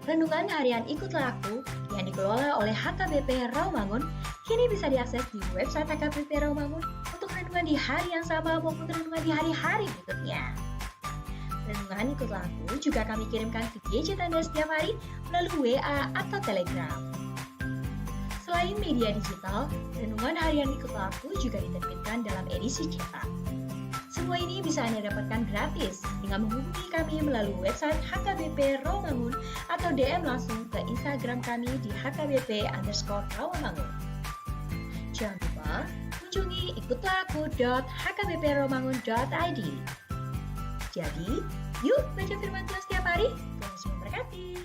Renungan harian Ikutlah Aku yang dikelola oleh HKBP Rawamangun kini bisa diakses di website HKBP Rawamangun untuk renungan di hari yang sama maupun renungan di hari-hari berikutnya. Renungan Ikutlah Aku juga kami kirimkan ke gadget Anda setiap hari melalui WA atau Telegram. Selain media digital, renungan harian Ikutlah Aku juga diterbitkan dalam edisi cetak. Semua ini bisa Anda dapatkan gratis dengan menghubungi kami melalui website HKBP Rawamangun atau DM langsung ke Instagram kami di HKBP_Rawamangun. Jangan lupa kunjungi ikutlahku.hkbprawamangun.id. Jadi, yuk baca firman Tuhan setiap hari. Tuhan Yesus memberkati.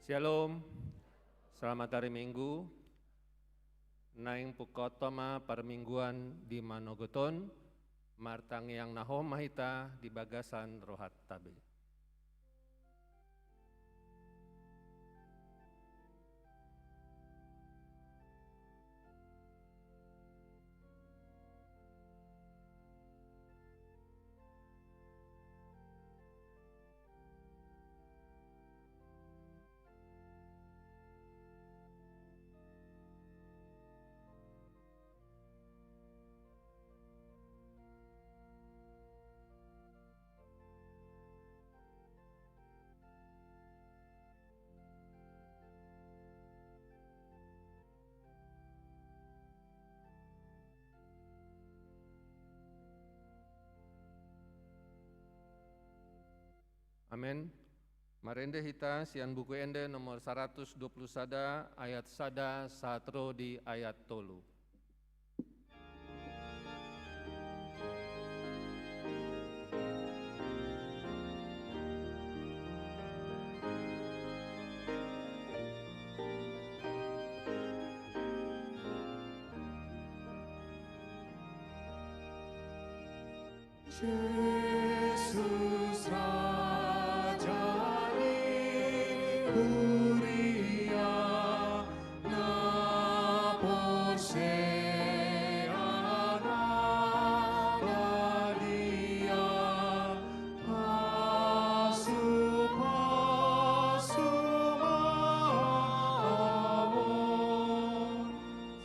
Shalom, selamat hari Minggu. Naing pukotoma permingguan di Manogoton, martang yang nahom mahita di bagasan rohat tabe. Amin. Marende hita sian buku ende nomor 120 sada ayat sada satro di ayat tolu. Yesus Rajani Kuria Naposeana Badia Pasupasumawon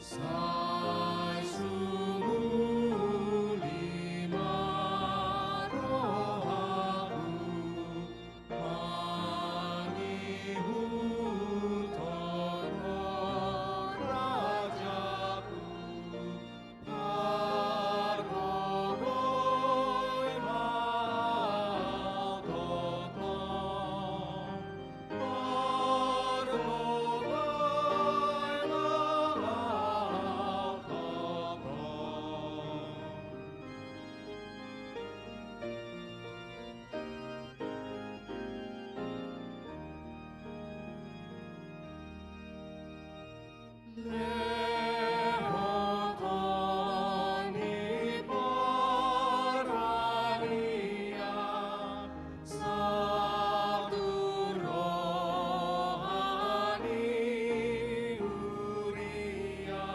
Sai sumulima rohaku manihutoro rajaku Argogoi mautoton Argogoi Lehotoni parania satu rohani uria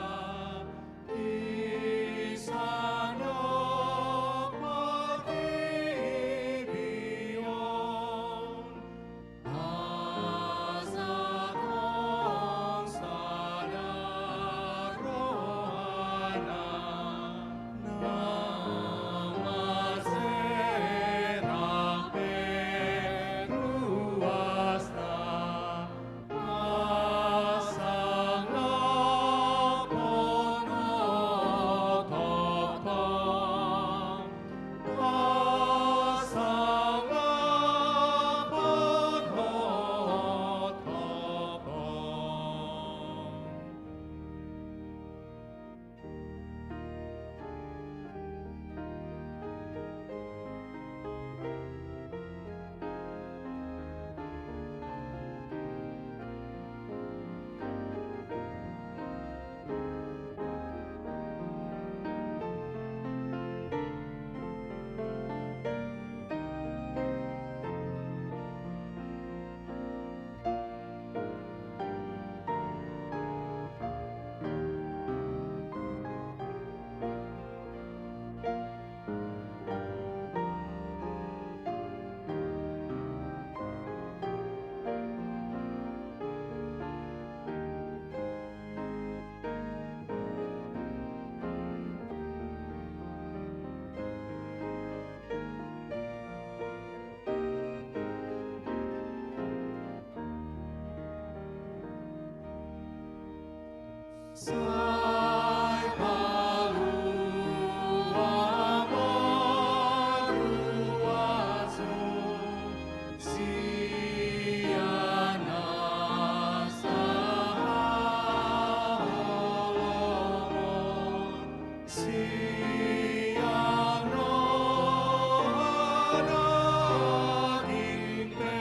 isano patibion Azakon sadar rohana namaserak peruasta asanga ponotopon asanga ponotopon Sai palu amaruazo siana saholomon siano adagimpe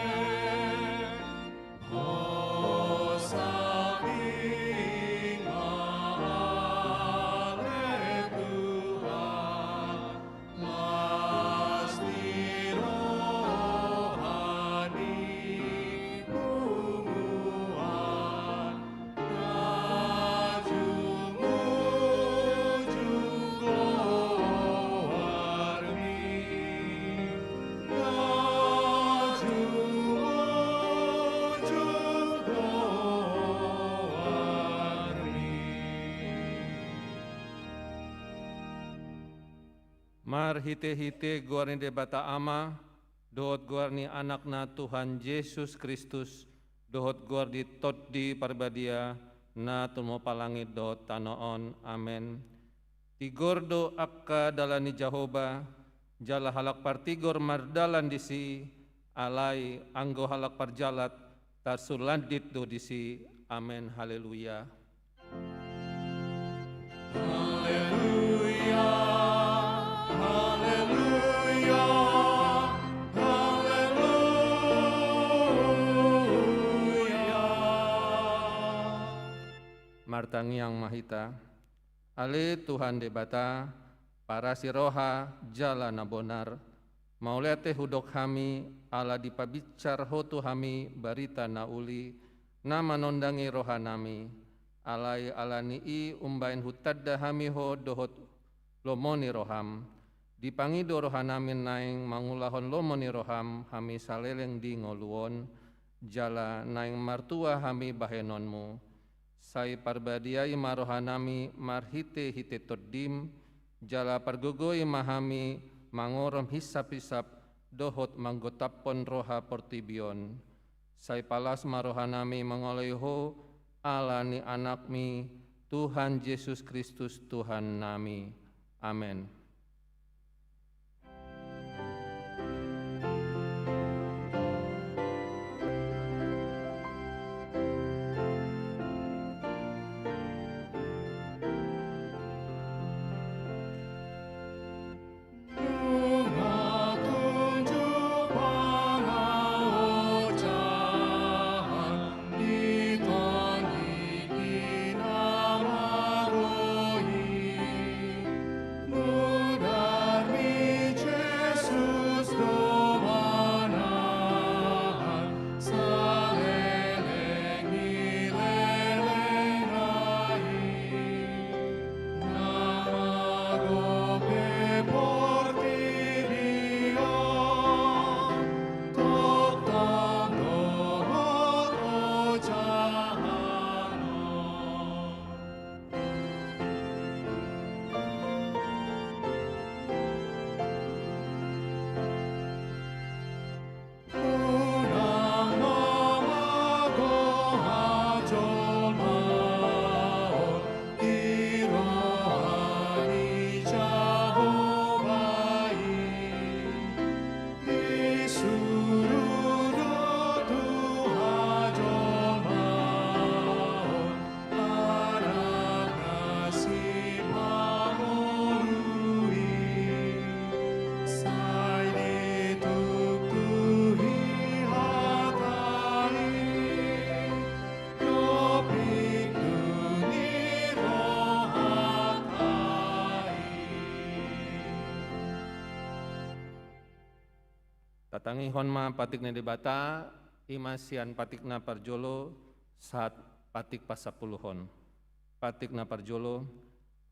Mar hite-hite guarni debata ama, dohot guarni anakna Tuhan Yesus Kristus, dohot guar di tot di parbadia, na tumo palangit dohot tanoon. Amen. Tigordo akka dalani Jahoba, jala halak partigor mardalan disi, alai anggo halak parjalat, tarsulandit do disi. Amen. Haleluya. Haleluya, haleluya, haleluya. Martangiang mahita, ale Tuhan debata, para siroha jala na bonar, maulete hudok hami, ala dipabicar hotu hami barita na uli, na manondangi rohanami, alai alani i umbain hutadda hami ho dohot lomoni roham, dipangido rohanamin naing mangulahon lomoni roham, hami saleleng di ngoluon, jala naing martua hami bahenonmu, sai parbadiai marohanami marhite hite toddim, jala pargogoi mahami mangorom hisap-hisap dohot manggotapon roha portibion. Sai palas marohanami mengoleho alani anakmi Tuhan Yesus Kristus Tuhan nami. Amin. Tatangi honma patikna debata, imasian patikna parjolo, saat patik pasapuluhon. Patikna parjolo,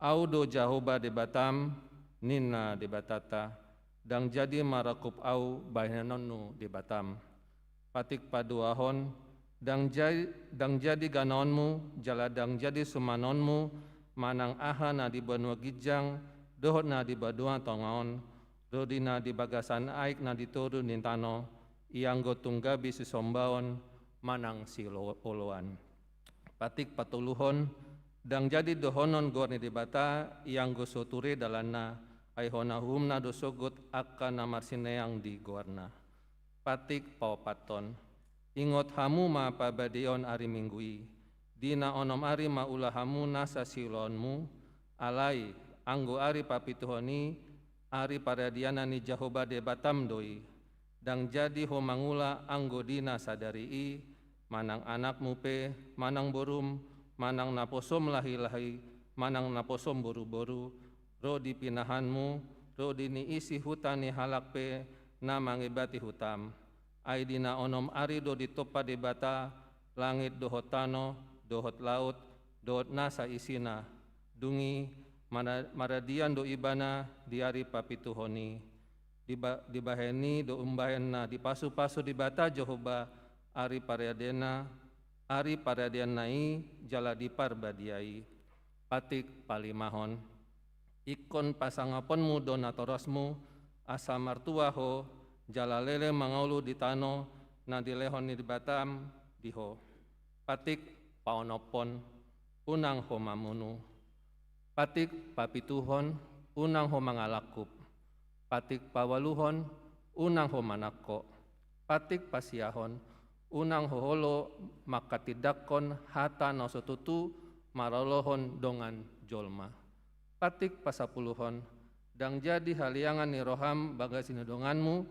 audo Jahoba debatam, nina debatata, dang jadi marakup au bahinanonu debatam. Patik paduahon, dang jadi ganonmu, jala dang jadi sumanonmu, manang aha na di banua gijang, dohot na di badua tongaon, dodina di bagasan aik na ditoru nintano, ianggo tunggabi sisombaon, manang siloloan. Patik patuluhon, dang jadi dohonon gorni debata, ianggo soture dalana, aihona humna dosogot akka namarsineang di gorna. Patik paupaton, ingot hamu ma pabadion ari minggui, dina onom ari ma ulah hamu nasa silonmu, alai anggo ari papituhoni, ari paradiana ni Jahoba debatam doi, dang jadi ho mangula anggo dina sadari manang anakmu pe, manang borum, manang naposom lahi-lahi, manang naposom boru-boru, ro dipinahanmu, ro dini isi hutani halak pe, na mangibati hutam. Ai dina onom ari do ditopa debata, langit dohot tano, dohot laut, dohot nasa isina, dungi, maradian do ibana diari papituhoni, dibaheni do umbahenna dipasu-pasu dibata Jehoba ari paradian nai jala dipar badiai. Patik palimahon, ikon pasangaponmu donatorosmu, asa martua ho, jalalele mangaulu di tano, na dilehon di batam, diho. Patik paonopon, unang ho mamunu. Patik papituhon, unang ho mangalakup. Patik pawaluhon, unang ho manako. Patik pasiahon, unang hoholo makatidakon hata nosotutu marolohon dongan jolma. Patik pasapuluhon, dang jadi haliangan ni roham bagas ini donganmu,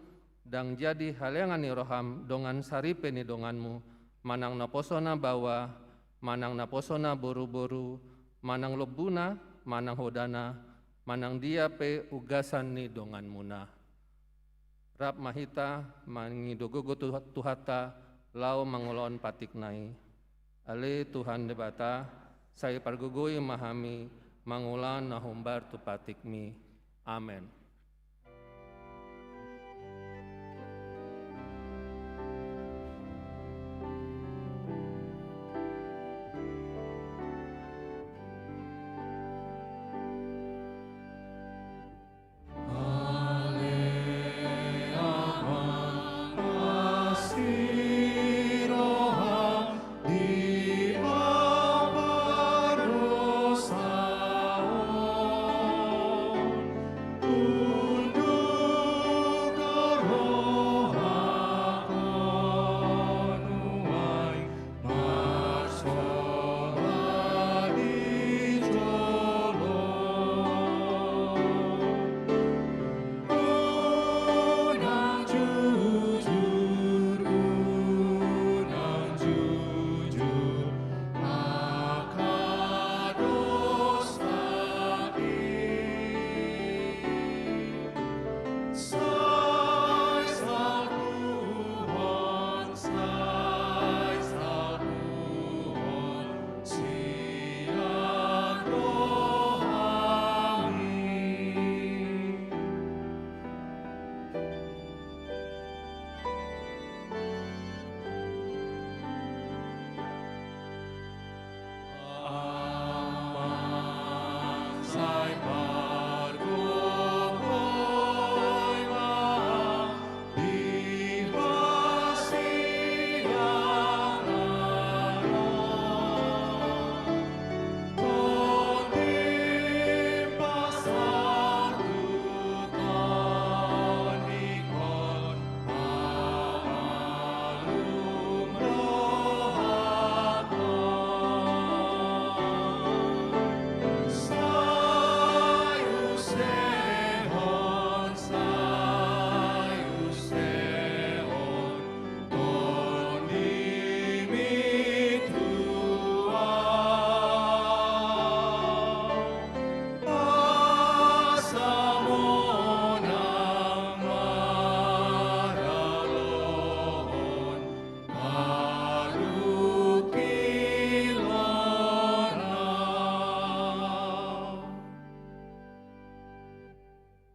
dang jadi haliangan ni roham dongan saripe ni donganmu, manang naposona bawa, manang naposona boru-boru, manang lobuna, manang hodana, manang dia pe ugasan ni donganmuna. Rap mahita mangidogogo tuhata lau mangolon patik nai. Ale Tuhan debata, saya pargugoi mahami mangulan nahumbar tu patikmi. Amen.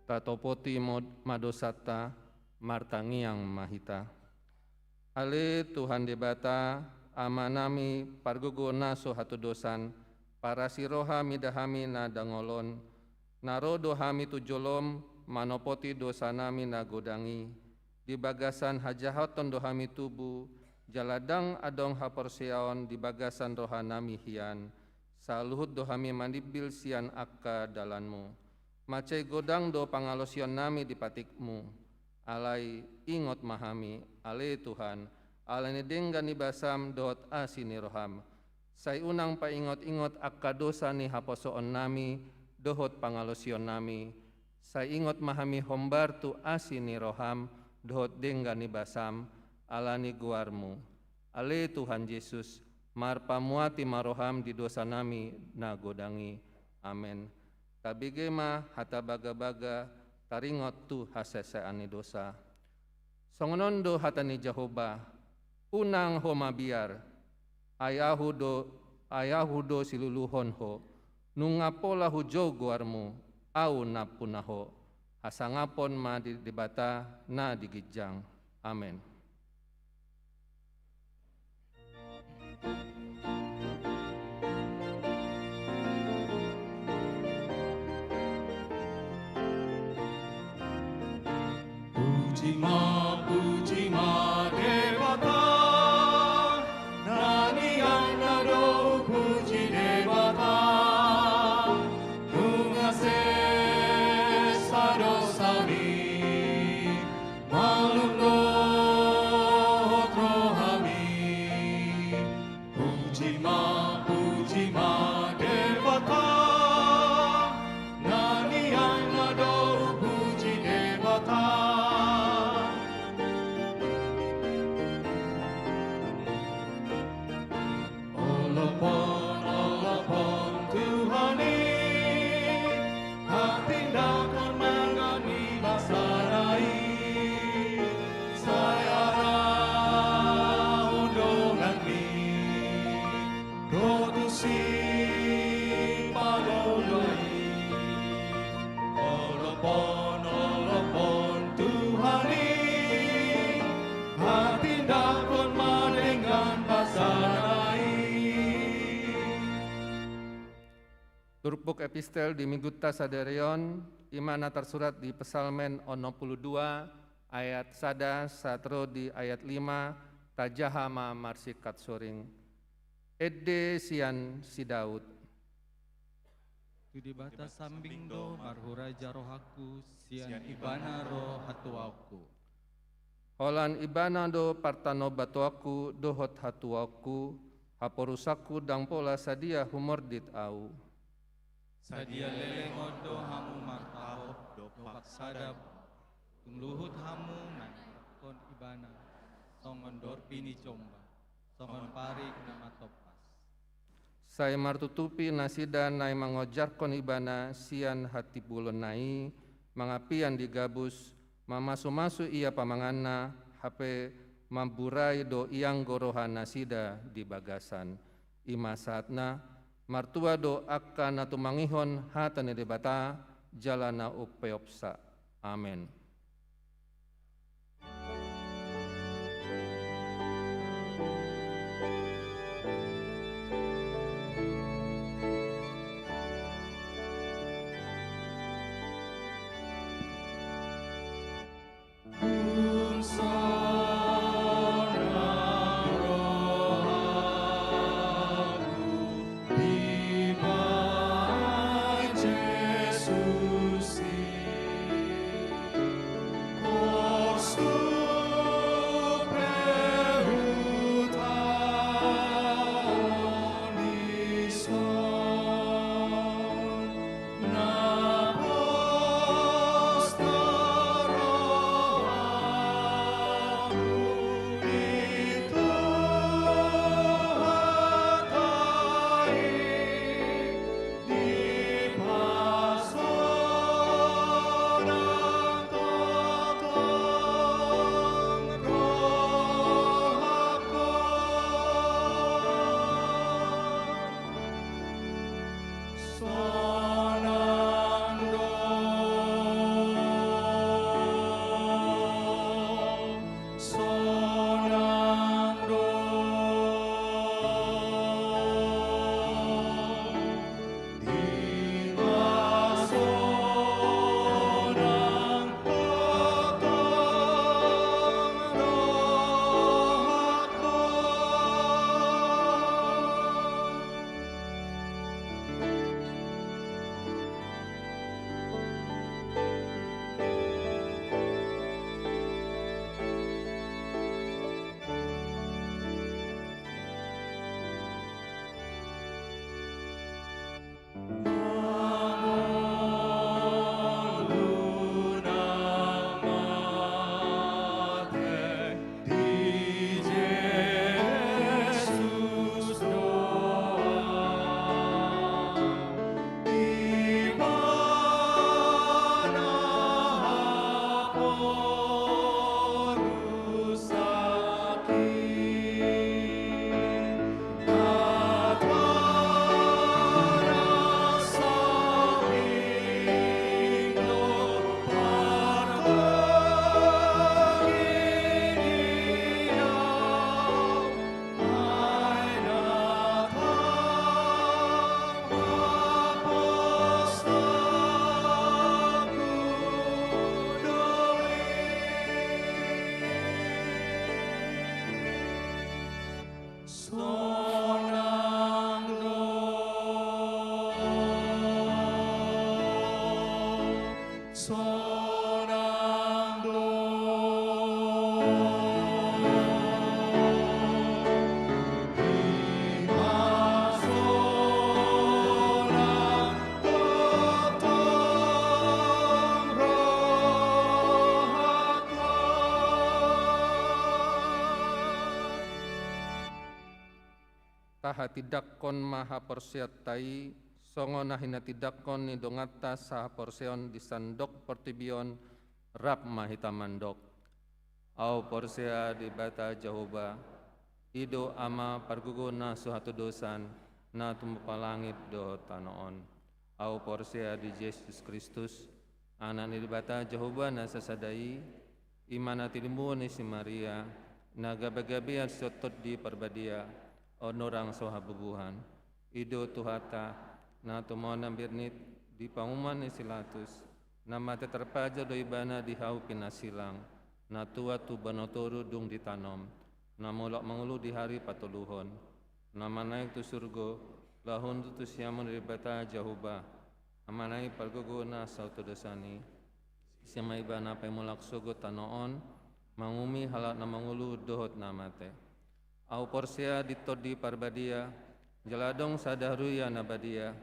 Tatopoti madosata martangiang mahita. Ale Tuhan debata amanami pargugo naso hatu dosan para siroha midahami na dangolon narodo hami tujolom manopoti dosanami na godangi di bagasan hajahaton dohami tubu jaladang adong haporseaon di bagasan rohanami hian saluhut dohami mandibil sian akka dalanmu. Macai godang do pangalosion nami di patikmu, alai ingot mahami, ale Tuhan, alai denggan ni basam dot asini roham. Sai unang pa ingot akka dosa ni haposoon nami, dohot pangalosion nami. Sai ingot mahami hombar tu asini roham, dohot denggan ni basam, alani guarmu. Ale Tuhan Yesus, marpamuati maroham di dosa nami na godangi. Amen. Tabigema hata baga-baga taringot tu haseseani dosa. Songonondo hatani Jehovah, unang ho mabiar, ayahudo siluluhon ho, nungapola hujo guarmu, au napunaho, hasangapon ma di debata na digijang. Amen. puji ma Devata, nanian nado puji Devata, nungase sado sami, malum rohami, puji ma Devata, nanian nado puji Devata. Olopon Tuhani, hatindakan mangani basarai, sayara undongan rotusi paloloi. Olopon Tuhani, hatindakan madengan basarai. Turpuk epistel di Mingguta Saderion, imana tersurat di Pesalmen 62 ayat sada satro di ayat 5 tajahama marsikat soring. Edde sian si Daud. Tu di batas sambing do marhura jarohaku sian ibana roh hatuaku. Holan ibana do partano batuaku dohot hatuaku, haporusaku dang pola sadia humordit au. Sadia lele ngodo hamu martahop do paksadap tungluhut hamu nan kon ibana songon dorpini comba songon parik nama topas. Saya martutupi nasida nai mangojarkon ibana sian hati bulon nai mangapian digabus mamasu-masu ia pamanganna hape mamburai do iang gorohan nasida di bagasan ima saatna martua do akan natu mangihon hatane debata jalana upeopsa. Amin. taha tidakkon maha porsiatai songo nahina tidakkon ni dongata saha porseon di sandok portibion rap mahita mandok au porsea di bata Jehovah ido ama parguguna suhatu dosan na tumpa langit do tanoon au porsea di Yesus Kristus anak ni bata Jehovah na sasadai imana tilimbu ni si Maria na gabagabian sotot di perbadia onorang soha bubuhan ido tuhata na tumona birnit di panguman ni silatus na mate terpaja do ibana di hau pinasilang na tua tu banotoru dung ditanom na molok mangulu di hari patuluhon na manaik tu surgo lahun tu siamun dari bata Jehovah amanai pargogo na sautu dosani siama ibana pemulak sogo tanoon mangumi halak na mangulu dohot na mate au porsia ditodi parbadia jaladong sadaruya nabadia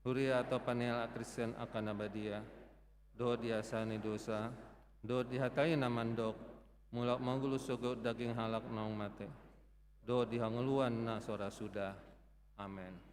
huria atau panel Kristen akan nabadia do diasani dosa do dihatai namandok mulak manggulu sogo daging halak naung mate do dihanguluan na sora sudah amen.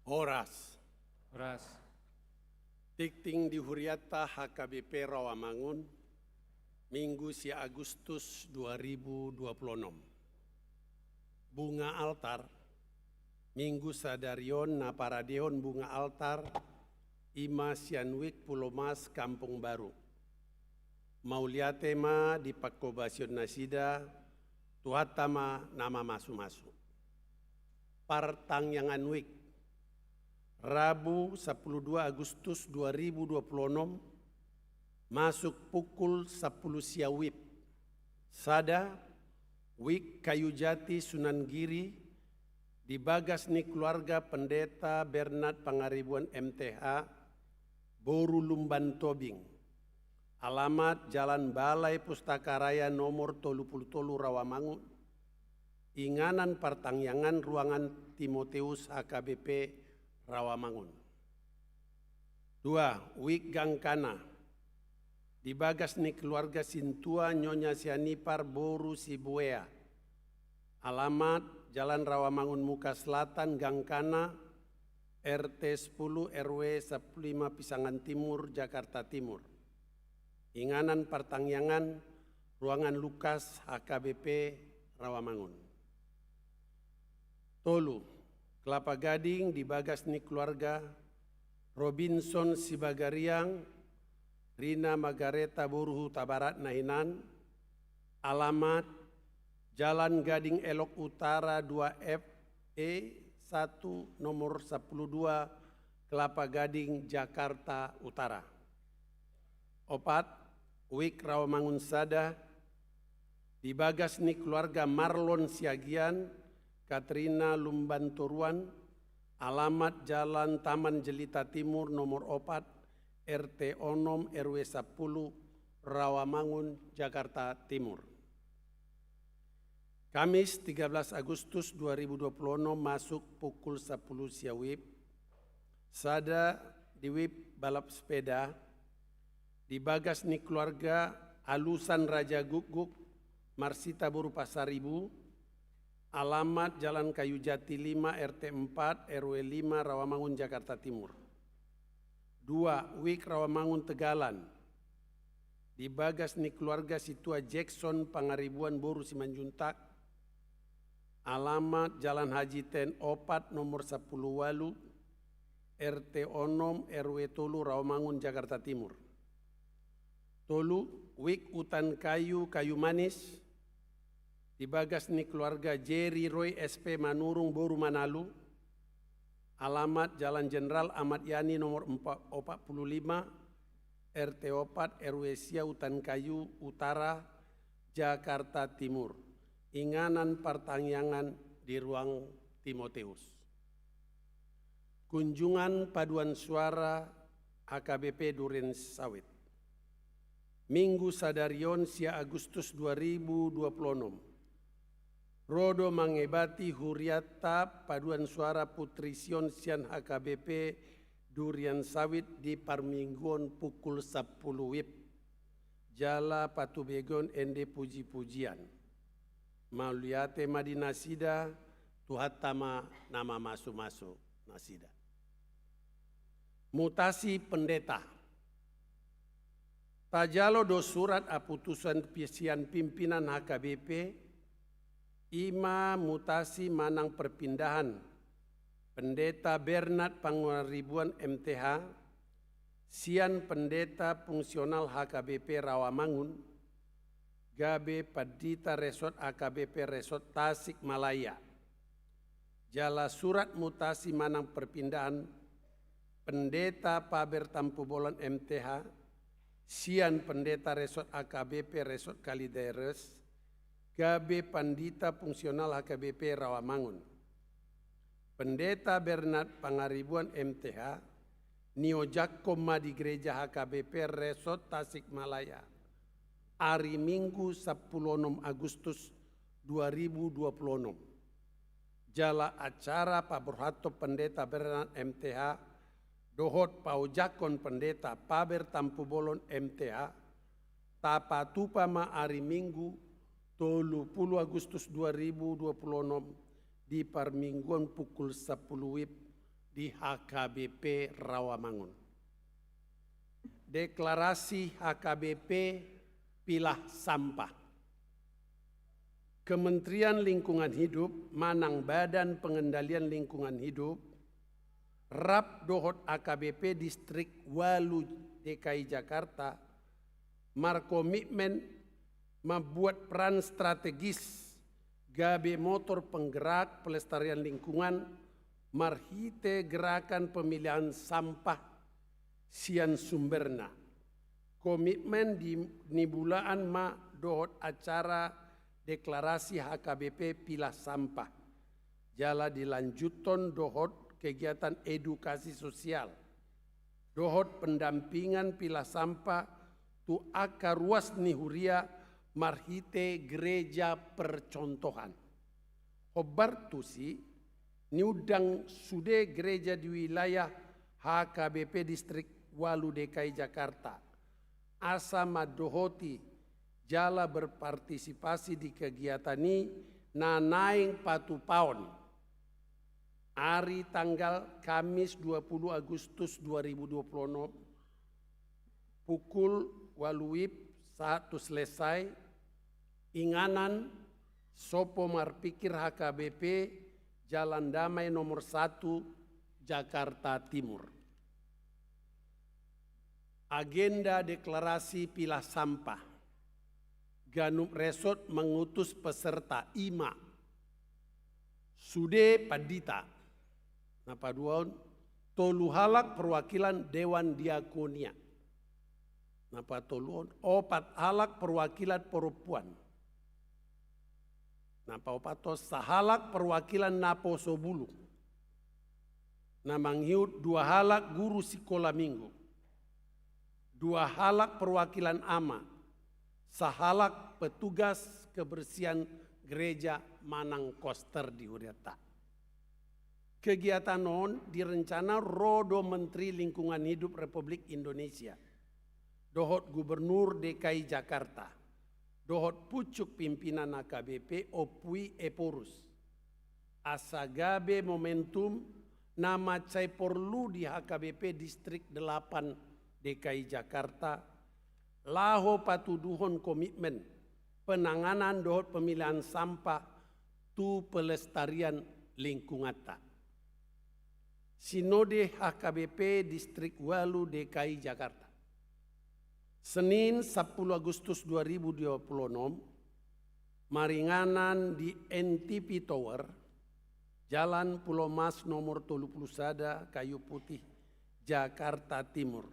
Horas, Horas, Tikting di Huriata HKBP Rawamangun, Minggu si Agustus 2026. Bunga altar, Minggu sadarion na paradehon bunga altar, Ima Sianwik Pulau Mas Kampung Baru. Mauliatema di Pakobasion Nasida, Tuhatama nama masu-masu. Partangyangan Wik, Rabu 12 Agustus 2026, masuk pukul 10 siawib. Sada, Wik Kayu Jati Sunan Giri, dibagas ni keluarga Pendeta Bernard Pangaribuan MTH, Boru Lumban Tobing. Alamat Jalan Balai Pustaka Raya nomor 33 Rawamangun, Inganan Partangyangan Ruangan Timoteus HKBP Rawamangun. 2. Wik Gangkana, dibagas ni keluarga Sintua Nyonya Sianipar Boru Sibuea. Alamat Jalan Rawamangun Muka Selatan Gangkana, RT 10 RW 15 Pisangan Timur, Jakarta Timur. Inganan Partangyangan Ruangan Lukas HKBP Rawamangun. Tolu, Kelapa Gading dibagas ni keluarga Robinson Sibagariang, Rina Magareta Boru Huta Barat Nahinan. Alamat Jalan Gading Elok Utara 2F E 1 nomor 12 Kelapa Gading Jakarta Utara. 4. Wik Rawamangun Sada, dibagas ni keluarga Marlon Siagian, Katrina Lumban Toruan. Alamat Jalan Taman Jelita Timur nomor 4 RT Onom RW 10 Rawamangun Jakarta Timur. Kamis 13 Agustus 2026 masuk pukul 10 siawib. Sada di Wib balap sepeda, dibagas ni keluarga Alusan Raja Guguk, Marsita Boru Pasaribu. Alamat Jalan Kayu Jati 5 RT 4 RW 5 Rawamangun Jakarta Timur. 2. Wik Rawamangun Tegalan, dibagas ni keluarga Situa Jackson Pangaribuan Boru Simanjuntak. Alamat Jalan Haji Ten Opat nomor 10 Walu RT Onom RW Tolu Rawamangun Jakarta Timur. Tolu, Wik Utan Kayu Kayu Manis, dibagas ni keluarga Jerry Roy SP Manurung Boru Manalu. Alamat Jalan Jenderal Ahmad Yani nomor 45 RT 4 RW Sia Utan Kayu Utara Jakarta Timur. Inganan Partangyangan di Ruang Timoteus. Kunjungan paduan suara HKBP Duren Sawit, Minggu sadarion sia Agustus 2026. Rodo mangebati Huriata paduan suara Putri Sion Sian HKBP Durian Sawit di Parmingguan pukul 10 WIB. Jala Patubegon Ende Puji-pujian. Mauliate Madinah Sida, Tuhatama nama masu-masu Nasida. Mutasi pendeta. Tajalo do surat aputusan pisian pimpinan HKBP, Ima mutasi manang perpindahan Pendeta Bernard Pangaribuan MTH, Sian Pendeta Fungsional HKBP Rawamangun, Gabe Padita Resort AKBP Resort Tasik Malaya. Jala surat mutasi manang perpindahan Pendeta Paber Tampu Bolon MTH, Sian Pendeta Resort AKBP Resort Kalideres, Gabe Pandita Fungsional HKBP Rawamangun. Pendeta Bernard Pangaribuan MTH, Nio Jakoma di Gereja HKBP Resort Tasik Malaya. Hari Minggu 16 Agustus 2026. Jala acara Pak Burhato Pendeta Bernard MTH, Dohot Paujakon Pendeta Paber Tampu Bolon MTH, Tapa Tupama hari Minggu 30 Agustus 2026 di Parmingguan pukul 10 WIB di HKBP Rawamangun. Deklarasi HKBP pilah sampah. Kementerian Lingkungan Hidup manang Badan Pengendalian Lingkungan Hidup Rap Dohot AKBP Distrik Walu DKI Jakarta markomitmen membuat peran strategis gabe motor penggerak pelestarian lingkungan marhite gerakan pemilihan sampah sian sumberna. Komitmen di nibulaan ma dohot acara deklarasi HKBP pilah sampah. Jala dilanjuton dohot kegiatan edukasi sosial. Dohot pendampingan pilah sampah tu akar ruas nihuria marhite gereja percontohan. Hobar tusi niudang sude gereja di wilayah HKBP Distrik Walu DKI Jakarta. Asa madohoti jala berpartisipasi di kegiatan ini nanaing patu paon. Hari tanggal Kamis 20 Agustus 2026 pukul waluip 1 selesai inganan sopo marpikir HKBP Jalan Damai nomor 1 Jakarta Timur. Agenda deklarasi pilah sampah. Ganup Resort mengutus peserta IMA. Sude Padita. Napa duaun? Tolu halak perwakilan Dewan Diakonia. Napa toluon? 4 halak perwakilan perempuan. Napa opatos sahalak perwakilan Napo Sobulu. Namanghiut 2 halak guru sekolah minggu. 2 halak perwakilan ama, sahalak petugas kebersihan gereja Manang Koster di Huriata. Kegiatan non direncana Rodo Menteri Lingkungan Hidup Republik Indonesia, Dohot Gubernur DKI Jakarta, Dohot Pucuk Pimpinan AKBP Opui Eporus, Asagabe momentum nama cai porlu di HKBP Distrik 8 DKI Jakarta, laho patuduhon komitmen penanganan dohot pemilihan sampah tu pelestarian lingkungan ta. Sinode HKBP Distrik Walu DKI Jakarta. Senin 10 Agustus 2026, maringanan di NTP Tower, Jalan Pulau Mas nomor 31 Kayu Putih, Jakarta Timur.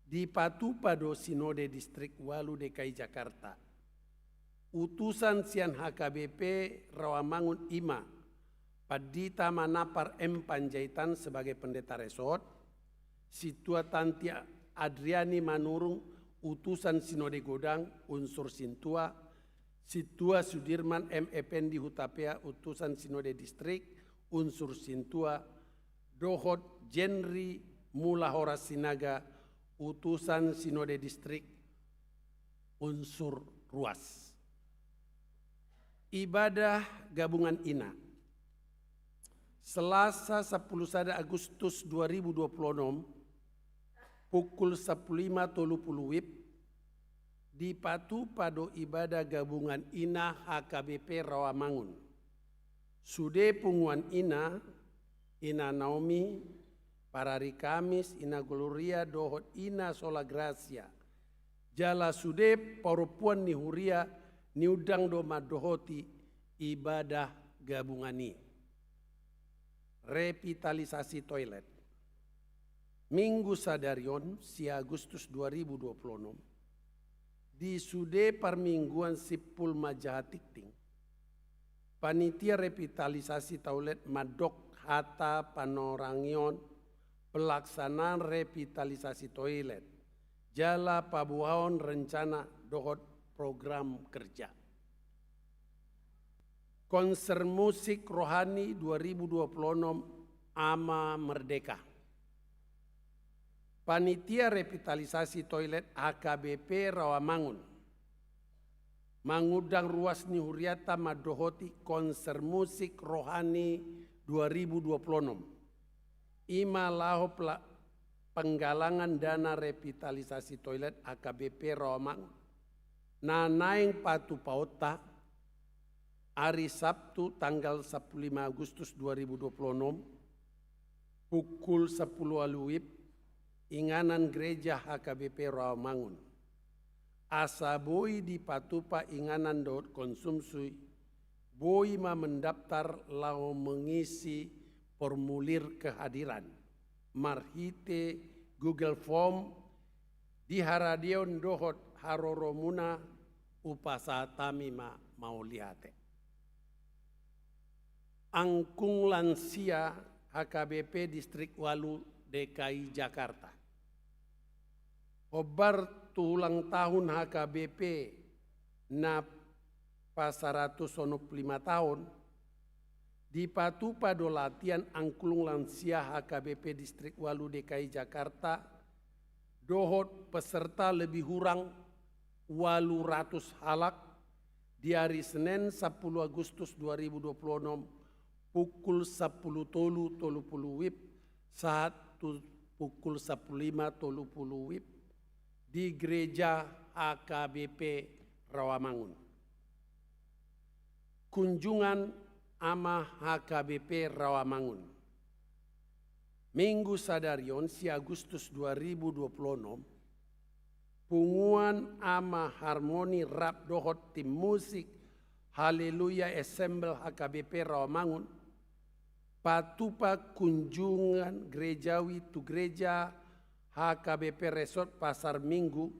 Di Patupado Sinode Distrik Walu DKI Jakarta. Utusan Sian HKBP Rawamangun IMA, Padita Manapar M. Panjaitan sebagai pendeta resort, Situa Tantia Adriani Manurung, Utusan Sinode Godang, unsur Sintua, Situa Sudirman M. Ependi Hutapea, Utusan Sinode Distrik, unsur Sintua, Dohot Jenri Mulahora Sinaga, Utusan Sinode Distrik, unsur ruas. Ibadah gabungan INA. Selasa 10 Agustus 2026, pukul 15.30 WIB, di Patupado ibadah gabungan INA HKBP Rawamangun. Sude punguan INA, Ina Naomi, Parari Kamis, Ina Gloria, Dohot Ina Sola Gracia. Jala sude parupuan ni huria ni udang doma dohoti ibadah gabungani. Revitalisasi toilet. Minggu sadarion si Agustus 2026 di sude parmingguan Sipul Majahatikting. Panitia revitalisasi toilet Madok Hatta Panorangion pelaksanaan revitalisasi toilet. Jala Pabuaon rencana dohot program kerja. Konser musik rohani 2026 Ama Merdeka. Panitia revitalisasi toilet HKBP Rawamangun mengundang ruas Nihuriata madohoti konser musik rohani 2026. Ima laho penggalangan dana revitalisasi toilet AKBP Rawamangun. Nanaing patu paota hari Sabtu tanggal 15 Agustus 2026 pukul 10 WIB inganan gereja HKBP Rawamangun. Asa boi di patupa inganan dot konsumsi boi ma mendaftar lau mengisi formulir kehadiran marhite Google Form di haradion dohot haroromuna upasatami mau lihate. Angkung lansia HKBP Distrik Walu DKI Jakarta. Obar tulang tahun HKBP na pasaratus 105 tahun di patupa do latihan angklung lansia HKBP Distrik Walu DKI Jakarta dohot peserta lebih kurang 800 halak di hari Senin 10 Agustus 2026 pukul 10.30 WIB saat pukul 15.30 WIB di gereja HKBP Rawamangun. Kunjungan ama HKBP Rawamangun. Minggu sadarion si Agustus 2026 punguan ama harmoni rap dohot tim musik Haleluya Assemble HKBP Rawamangun patupa kunjungan gerejawi tu gereja HKBP Resort Pasar Minggu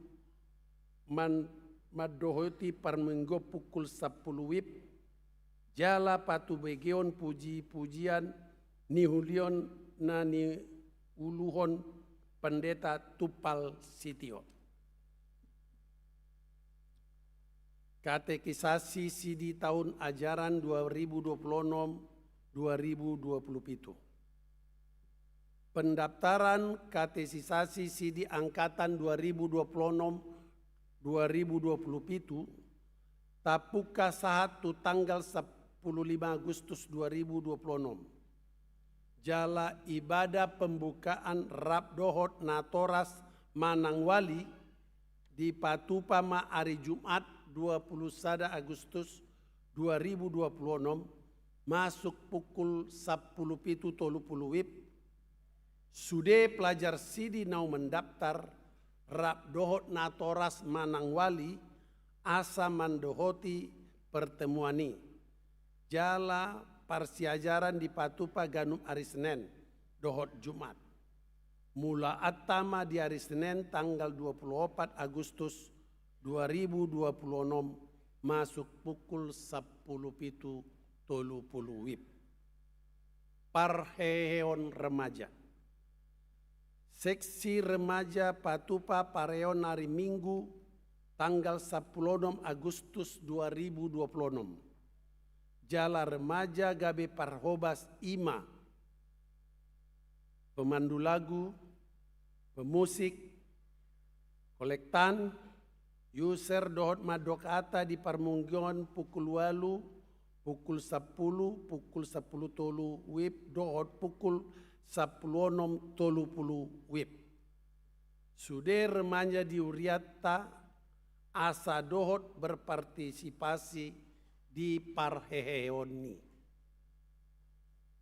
madohoti parminggo pukul 10 WIB jala patu begeon puji-pujian nihulion nani uluhon pendeta Tupal Sitio. Katekisasi sidi tahun ajaran 2026-2027. Pendaftaran katekisasi sidi angkatan 2026-2027 tapuka saat tu tanggal 15 Agustus 2026. Jala ibadah pembukaan Rap Dohot Natoras Manangwali di Patupama hari Jumat 21 Agustus 2026 masuk pukul 10.30 WIB. Sude pelajar sidi nau mendaftar Rap Dohot Natoras Manangwali asa mandohoti pertemuani. Jala parsiajaran di Patupa Ganum hari Senin dohot Jumat. Mula atama di hari Senin tanggal 24 Agustus 2026 masuk pukul 10.30 WIB. Parheon remaja. Seksi remaja Patupa Pareon hari Minggu tanggal 10 Agustus 2026. Jala remaja Gabe Parhobas Ima. Pemandu lagu, pemusik, kolektan, user dohot madokata di Parmunggon pukul 8, pukul 10, pukul 10.30 WIB dohot pukul 10.30 WIB. Sude remaja di Uriata asa dohot berpartisipasi di Parheheoni.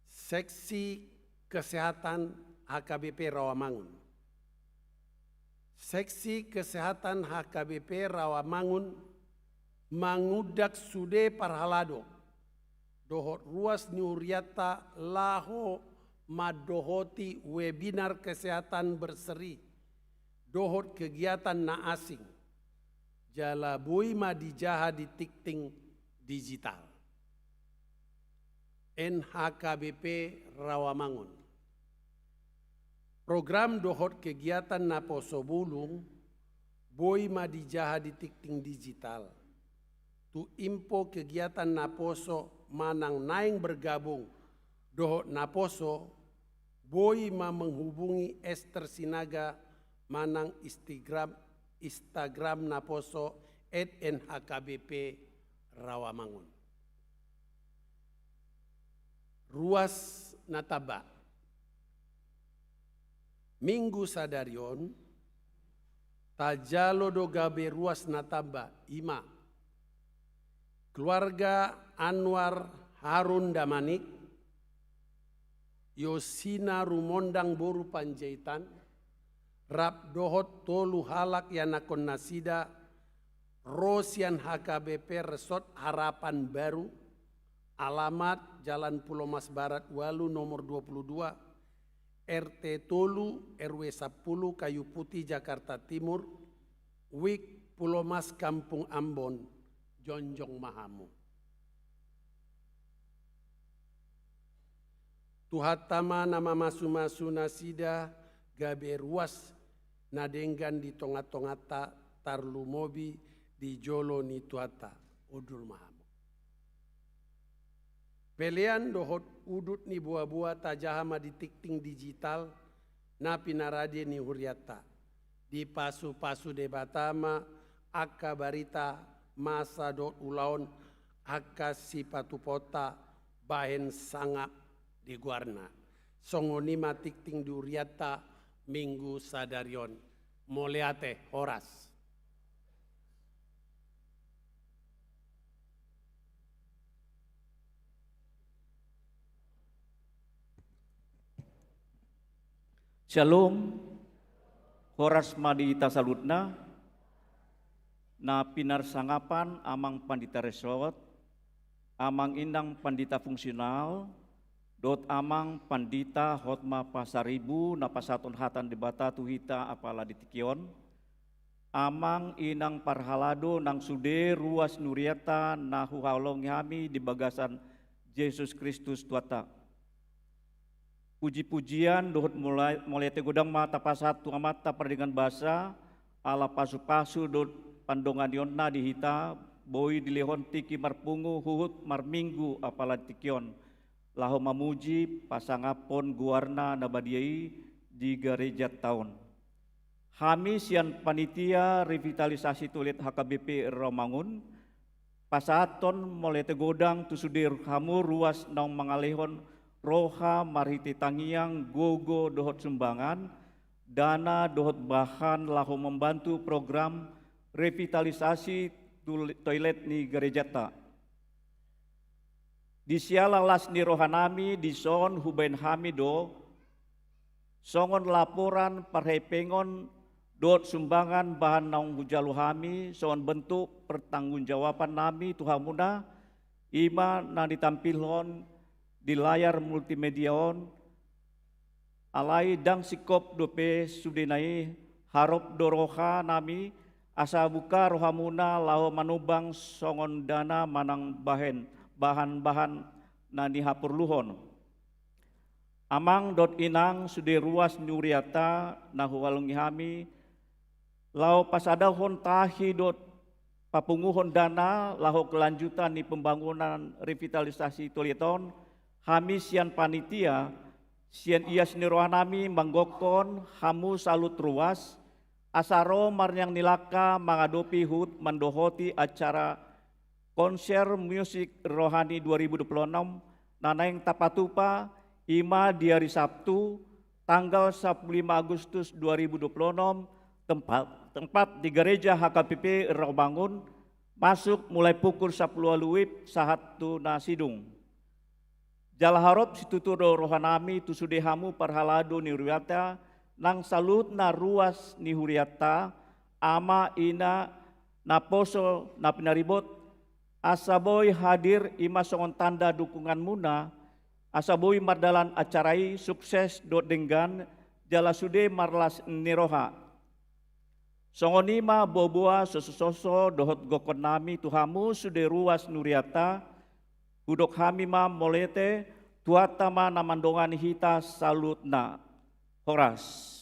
Seksi Kesehatan HKBP Rawamangun. Seksi Kesehatan HKBP Rawamangun mangudak sude parhalado dohot ruas Niuriata laho madohoti webinar kesehatan berseri dohot kegiatan na asing jala bui madijaha di tikting digital. NHKBP Rawamangun. Program dohot kegiatan naposo bulung boi madijaha di tikting digital. Tu info kegiatan naposo manang naing bergabung dohot naposo boi ma menghubungi Esther Sinaga manang Instagram naposo @nhkbp Rawamangun. Ruas Nataba. Minggu sadarion, tajalo do gabe ruas natamba ima. Keluarga Anwar Harun Damanik, Yosina Rumondang Boru Panjaitan, Rap Dohot Tolu Halak Yanakon Nasida, Rosian HKBP Resort Harapan Baru, alamat Jalan Pulau Mas Barat Walu nomor 22, RT Tolu RW 10 Kayu Putih Jakarta Timur, Wik Pulau Mas Kampung Ambon, Jonjong Mahamu. Tuhatama nama masu-masu nasida gabe ruas nadenggan di tonga-tongata tarlu mobi di jolo ni tuhata udul mahamu. Pelian dohot udut ni buah-buah tajahama di tikting digital na pinaradi ni huriata. Di pasu-pasu debatama akka barita masa dot ulaon akka sipatu pota bahen sangap di guarna. Songonima tikting di huriata minggu sadarion. Moleate horas. Shalom, horas madita salutna, na pinar sangapan amang pandita resort, amang indang pandita fungsional, dot amang pandita hotma pasaribu na pasaton hatan debata tuhita apala ditikion, amang inang parhalado nang sude ruas nuriata na huhalong hami di bagasan Yesus Kristus tuata. Puji-pujian dohut mulai tegodang mata pasat tua mata perdengan bahasa ala pasu-pasu dohut pandongan yonna dihita boi dilehon tiki marpungu huhut marminggu apala tikion laho mamuji pasangapon guarna nabadiai di gereja tahun. Hami sian panitia revitalisasi tulit HKBP Romangun pasaton mulai tegodang tusudir kamu ruas naung mangalehon roha marhiti tangiang gogo dohot sumbangan, dana dohot bahan lahu membantu program revitalisasi toilet ni gerejata. Di siala las ni rohanami di son huben hamido, songon laporan parhepengon dohot sumbangan bahan naung hujalu hami, songon bentuk pertanggungjawaban nami tuhamuna, ima na ditampilhon di layar multimediaon alai dang sikop dope sudenai harop doroha nami asa buka rohamuna lao manubang songon dana manang bahan-bahan nani hapurluhon. Amang dot inang sude ruas nyuriata nahu walungi hami lao pasadahon tahi dot papunguhon dana lahu kelanjutan ni pembangunan revitalisasi toliton. Kami sian panitia, sian ias nirohanami manggokon hamu salut ruas, asaro marnyang nilaka mangadopi hut mandohoti acara konser musik rohani 2026 nanaing tapatupa ima di hari Sabtu tanggal 15 Agustus 2026 tempat di gereja HKBP Romangun masuk mulai pukul 10 WIB sahat tu nasidung. Jalaharop situturo rohanami tusudehamu parhalado ni huriata nang salut na ruas ni huriata ama ina na poso na pinaribot asaboy hadir ima songon tanda dukungan muna asaboy mardalan acarai sukses dot denggan jala sude marlas niroha songonima boboa soso dohot gokon nami tuhamu sude ruas nuriata Udok hamima molete tuatama namandongan hita salutna horas.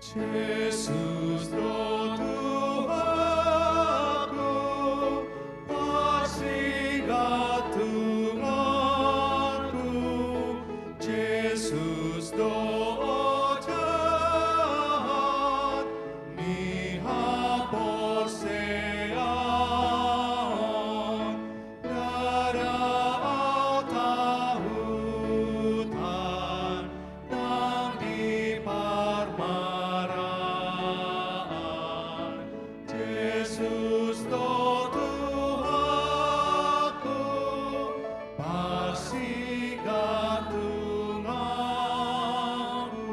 Yesus do Tuhanku, persigatunganku. Yesus do jahat, niha porsean, dara tahutan, nang di parmaraan. Yesus do Tuhanku, persigatunganku.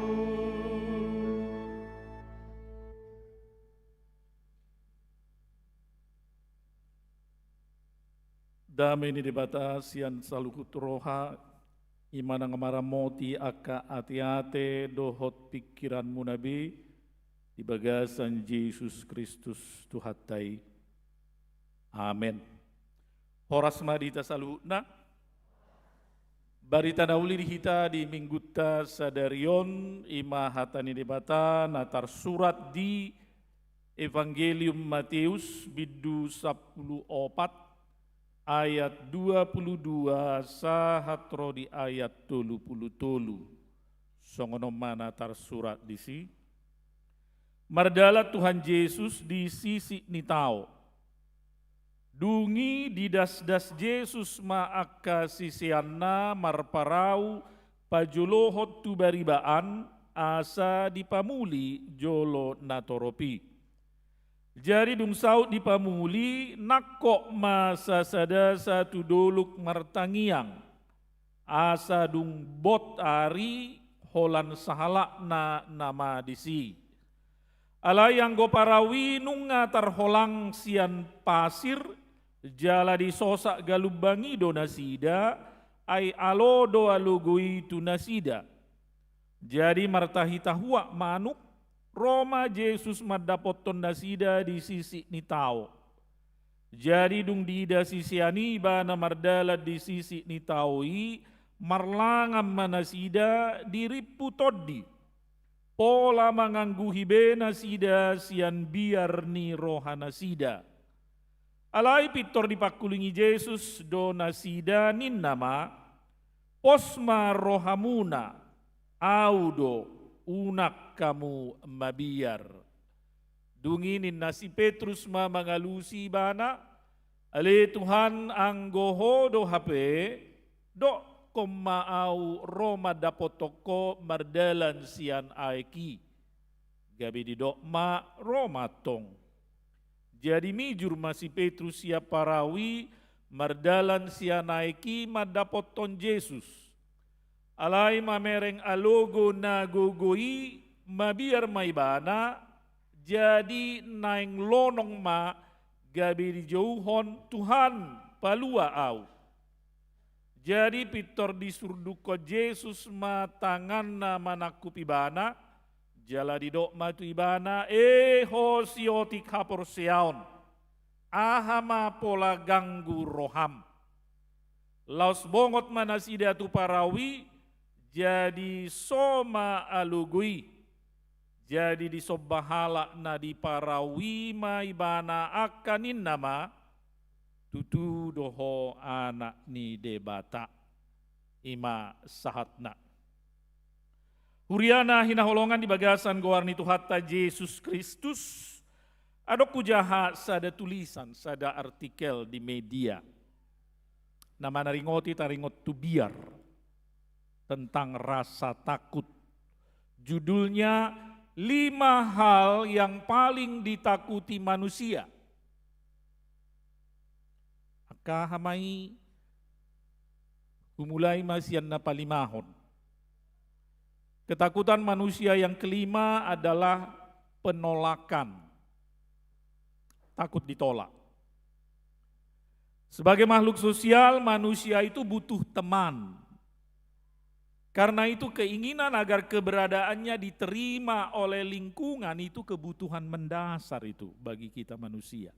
Damai ni debata sian salukut roha imana ngamara moti aka ate-ate dohot pikiranmu nabi di bagasan Yesus Kristus Tuhatai. Amen. Horas madita saluna. Barita nauli hita di mingguta sadarion ima hatani debata natar surat di Evangelium Matius bidu 14 ayat 22 sahatro di ayat 30. Songono mana tar surat di si. Mardala Tuhan Yesus di sisi nitao. Dungi di das-das Yesus maaka sisianna marparau pajolohot tu baribaan asa dipamuli jolo natoropi. Jari dung saut dipamuli nakok masa sada satu doluk martangiang asa dung bot ari holan sahalak na nama disi. Alayang go parawi nunga tarholang sian pasir jala di sosak galubangi do nasida ai alo do alugui tu nasida. Jadi martahita huak manuk Roma Yesus madapoton nasida di sisi nitao. Jadi dung dida sisiani bana mardala di sisi nitaoi marlangam manasida diripu toddi. Pola mangangguhi bena sida sian biar ni rohana sida. Alai pitor dipakulingi Yesus do nasida nin nama posma rohamuna audo unak kamu mabiar. Dunginin nasi Petrus ma mangalusi bana ale Tuhan anggoho do hape do kommaau Roma dapotoko mardalan sian aeki gabi di dokma Roma tong. Jadi mijur masih Petrus siap parawi mardalan sian aeki madapoton Yesus. Alai mamereng alogo na gogoi mabiar maibana jadi naing lonong ma gabi di jauhon Tuhan palua au. Jadi pitor disurduko Yesus ma tangan na manakup ibana jala di dokma tu ibana hosiotik hapor seaon ahama pola ganggu roham. Laos bongot manasida tu parawi jadi soma alugui. Jadi di sobahala na di parawi maibana akanin nama tutu doho anak ni debata ima sahatna. Huriana hinaholongan di bagasan goarni Tuhata Yesus Kristus. Adok kujaha sada tulisan, sada artikel di media. Nama naringoti taringot tubiar. Tentang rasa takut. Judulnya 5 hal yang paling ditakuti manusia. Akahamai humulai masian na palimahon. Ketakutan manusia yang kelima adalah penolakan. Takut ditolak. Sebagai makhluk sosial, manusia itu butuh teman. Karena itu keinginan agar keberadaannya diterima oleh lingkungan itu kebutuhan mendasar itu bagi kita manusia.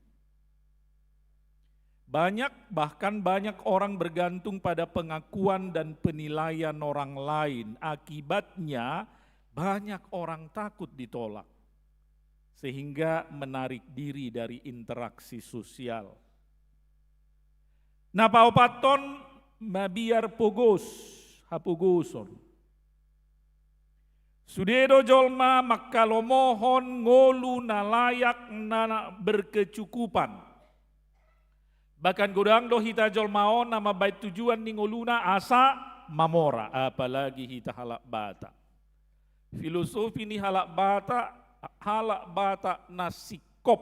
Bahkan banyak orang bergantung pada pengakuan dan penilaian orang lain. Akibatnya Banyak orang takut ditolak, sehingga menarik diri dari interaksi sosial. Napaupaton mabiar pogos, hapugoson. Sudedo jolma makalomohon ngolu nalayak na berkecukupan. Bahkan godang do hita jolmaon nama baik tujuan ni ngoluna asa mamora, apalagi hita halak bata. Filosofi ni halak bata nasikop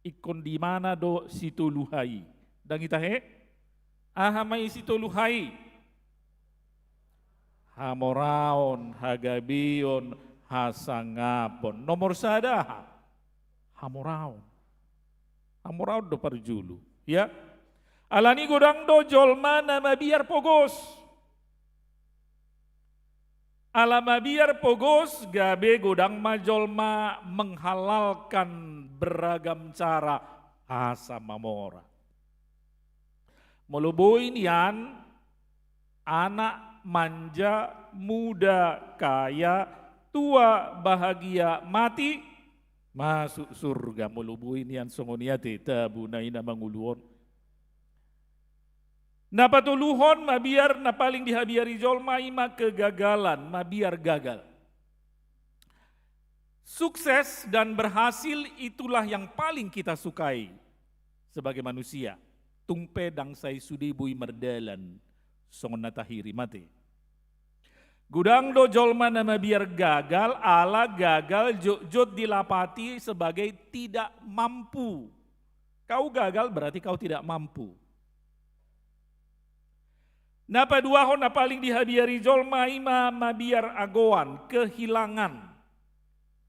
ikon di mana do situluhai. Dan kita ahamai situluhai. Hamoraon, hagabion, hasangapon. Nomor sada, hamoraon. Hamoraon do parjulu. Ya, alani godang do jolma nama biar pogos. Alama biar pogos gabe godang majolma menghalalkan beragam cara asa mamora. Moluboin yan anak manja, muda, kaya, tua, bahagia, mati, masuk surga. Molubuin yan songoniate tabunay na manguluon. Napatuluhon mabiar na paling dihabiari jolma ima kegagalan, mabiar gagal. Sukses dan berhasil itulah yang paling kita sukai sebagai manusia. Tungpe dangsai sudibui merdalan, songon natahiri mati. Gudang do jolma nama biar gagal, ala gagal jod dilapati sebagai tidak mampu. Kau gagal berarti kau tidak mampu. Napa dua hona paling dihabiari jolma ima mabiar agoan, kehilangan.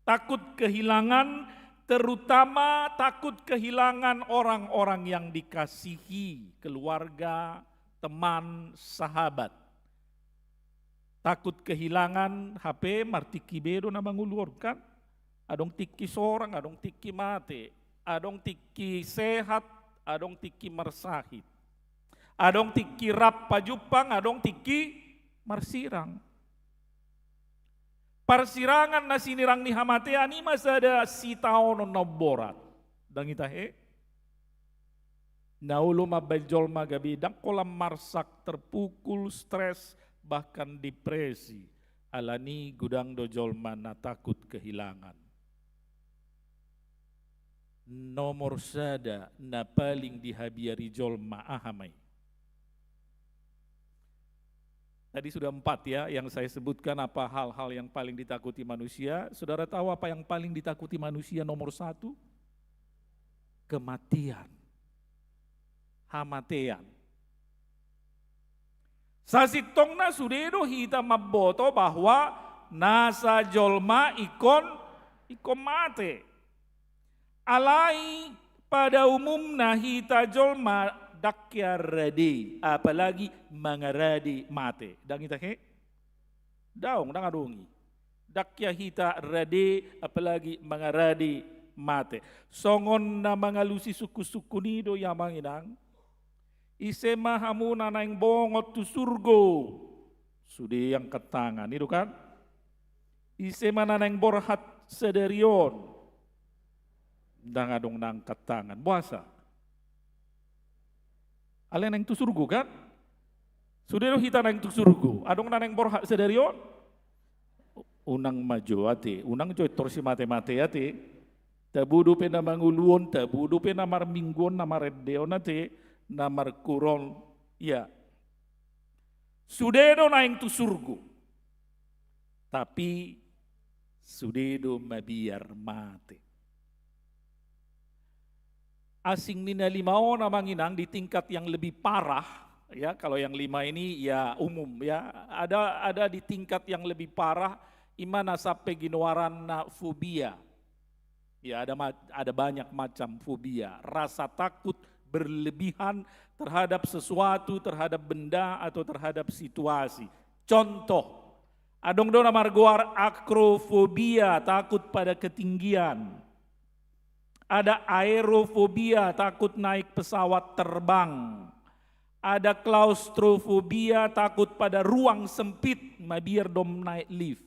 Takut kehilangan, terutama takut kehilangan orang-orang yang dikasihi, keluarga, teman, sahabat. Takut kehilangan HP martiki bedo na mangulurkan. Adong tiki sorang, adong tiki mate, adong tiki sehat, adong tiki marsahit. Adong tiki rap pajupang, adong tiki marsirang. Parsirangan na sinirang ni hamatean ni masada sitaon noborat. Dan kita naulo mabajol magabidang kolam marsak terpukul stres bahkan depresi. Alani gudang do jolma na takut kehilangan. Nomor sada na paling dihabiari jolma ahamai. Tadi sudah 4 ya yang saya sebutkan apa hal-hal yang paling ditakuti manusia. Saudara tahu apa yang paling ditakuti manusia nomor 1? Kematian. Hamatean. Sasitongna sudedo hita maboto bahwa nasa jolma ikon mate. Alai pada umumna hita jolma dakya radi, apalagi mangaradi mate. Dan kita daung adungi. Dakya hita radi, apalagi mangaradi mate. Songon na mangalusi suku-suku nido yang manginang. Ise mahamuna naing bongot tu surgo. Sudi yang ketangan itu kan. Ise mana naing borhat sederion. Dan adong nang ketangan. Puasa. Ale naing tu surgo kan. Sudi itu hita naing tu surgo. Adong naing borhat sederion. Unang maju ati. Unang joy torsi mate-mate ati. Tabudu pe na manguluon. Tabudu pe na marmingguon na maredeon ati. Namar kuron, ya. Sudedo naing tu surgu. Tapi sudedo mabiar mate. Asing nina limao na manginang di tingkat yang lebih parah, ya. Kalau yang 5 ini ya umum ya. Ada di tingkat yang lebih parah imana sampai ginoaran na fobia. Ya ada banyak macam fobia, rasa takut berlebihan terhadap sesuatu, terhadap benda atau terhadap situasi. Contoh, adong dona margoar akrofobia, takut pada ketinggian. Ada aerofobia, takut naik pesawat terbang. Ada klaustrofobia, takut pada ruang sempit, mabiar dom naik lift.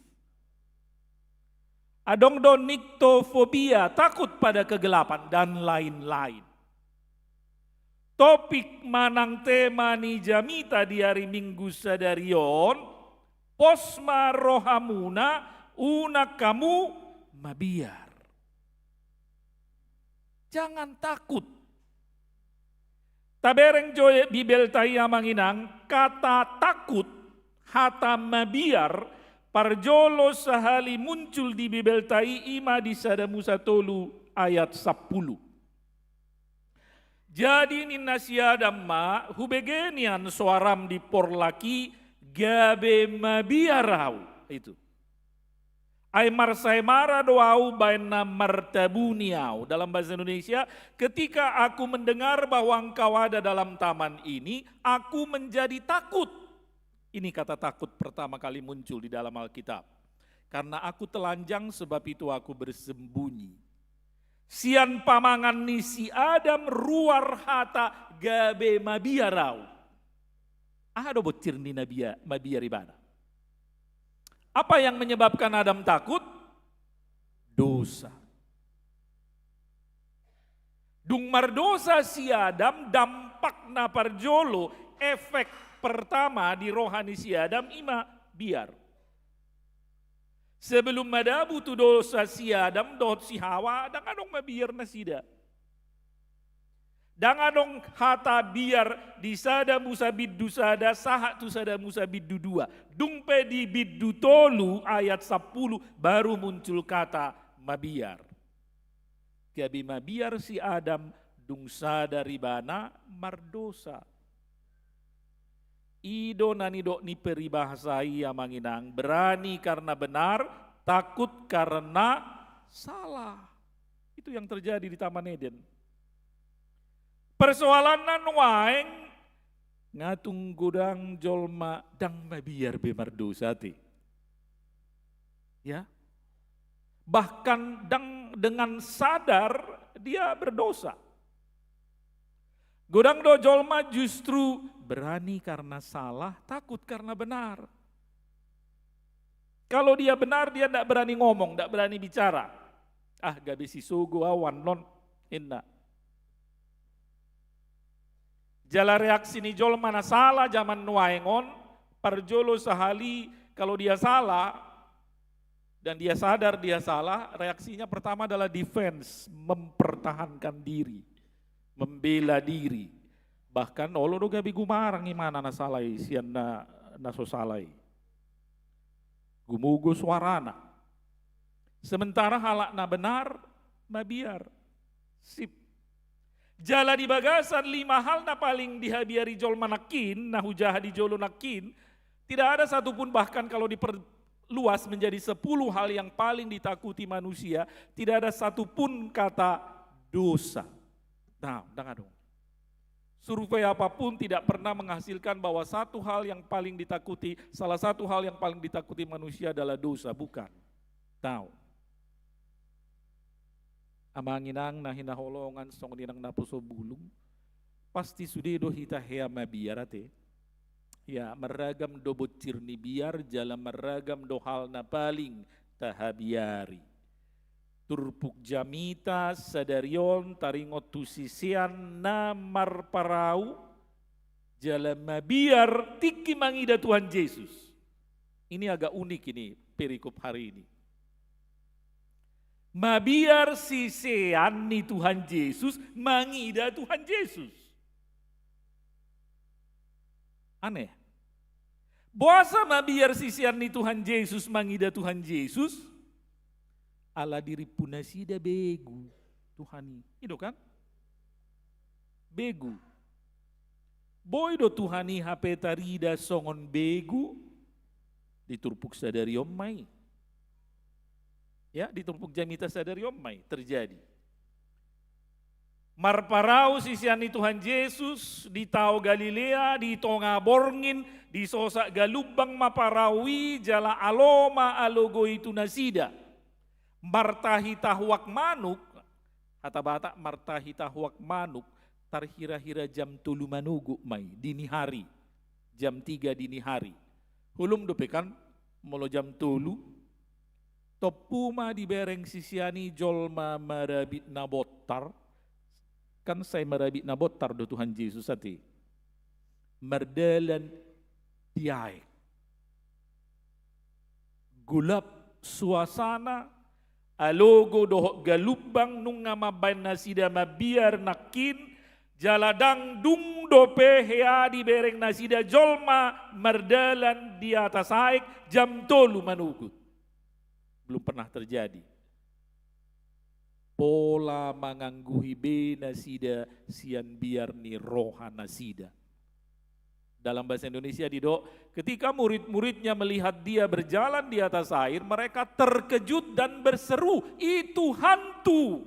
Adong do niktofobia, takut pada kegelapan, dan lain-lain. Topik manang tema ni jamita di hari Minggu sadarion, posma rohamuna unak kamu mabiar. Jangan takut. Tabereng joy bibel taia manginang, kata takut, hata mabiar, parjolo sahali muncul di bibel tai ima di sada Musa tolu ayat 10. Jadi ni nasiadam ma hubegenian suaram di porlaki gabe mabiarau itu. Ai marsaimara doau baina martabuniau. Dalam bahasa Indonesia, ketika aku mendengar bahwa engkau ada dalam taman ini, aku menjadi takut. Ini kata takut pertama kali muncul di dalam Alkitab. Karena aku telanjang sebab itu aku bersembunyi. Sian pamangan ni si Adam ruar hata gabe mabiarau. Ada bocir ni mabiar ibana. Apa yang menyebabkan Adam takut? Dosa. Dung mardosa si Adam dampak na parjolo efek pertama di rohani si Adam ima biar. Sebelum madabu tu dosa si Adam dot si Hawa dang adong mabiar na sida. Dang adong hata biar di sada Musa biddu sada saha tu sada Musa biddu dua. Dung pe di biddu tolu ayat 10 baru muncul kata mabiar. Gabi mabiar si Adam dung sada ribana mardosa. Ido nani dok ni peribahasai yang manginang, berani karena benar, takut karena salah. Itu yang terjadi di Taman Eden. Persoalan waeng ngatung godang jolma dang mabiar bemar dosa te. Ya. Bahkan dang dengan sadar dia berdosa. Godang do jolma justru berani karena salah, takut karena benar. Kalau dia benar, dia tidak berani ngomong, tidak berani bicara. Ah, gak besi sugu awan non, inna. Jala reaksi ni jolma na salah zaman nuaengon, parjolo sahali kalau dia salah, dan dia sadar dia salah, reaksinya pertama adalah defense, mempertahankan diri. Membela diri. Bahkan olo do gabi gumarang imana na salai sian na so salai. Gumugo suarana. Sementara halak na benar mabiar. Sip. Jala di bagasan 5 hal na paling dihabiari jol manakin, na hujah di jolo nakin, tidak ada satupun bahkan kalau diperluas menjadi 10 hal yang paling ditakuti manusia, tidak ada satupun kata dosa. Nah, dengar dong. Survei apapun tidak pernah menghasilkan bahwa satu hal yang paling ditakuti, salah satu hal yang paling ditakuti manusia adalah dosa, bukan. Tahu. Amanginang nahina holongan song ninang napuso bulung, pasti sudah do hita hea mabiarate. Ya, meragam do bocir ni biar, jalan meragam do hal na paling tahabiari. Turpuk jamita sadarion taringot tusisian na marparau jalan mabiar tiki mangida Tuhan Yesus. Ini agak unik ini perikop hari ini. Mabiar sisian ni Tuhan Yesus mangida Tuhan Yesus. Aneh. Boasa mabiar sisian ni Tuhan Yesus mangida Tuhan Yesus. Ala diri punasida begu Tuhani. Itu kan? Begu. Boy do Tuhani HP tarida songon begu diturpuk sadari ommai. Ya, diturpuk jamita sadari ommai terjadi. Marparau sisiani Tuhan Yesus di tau Galilea, di tonga borngin, di sosak galubang maparawi jala aloma alogo itu nasida. Martahi tahuak manuk, kata bata martahi tahuak manuk, tarhira-hira jam 3 manugu mai, dini hari, jam 3 dini hari. Hulum dopekan, molo jam 3, Topuma di bereng sisiani jolma marabit nabotar. Kan saya marabit nabotar do Tuhan Yesus ati. Merdalan diaek. Gulap suasana alogo dohok galubang nung ngamabain nasida mabiar nakin jaladang dung dope hea di bereng nasida jolma merdalan di atas aik jam tolu manugut. Belum pernah terjadi. Pola mangangguhi be nasida sian biar ni roha nasida. Dalam bahasa Indonesia didok, ketika murid-muridnya melihat dia berjalan di atas air, mereka terkejut dan berseru, itu hantu.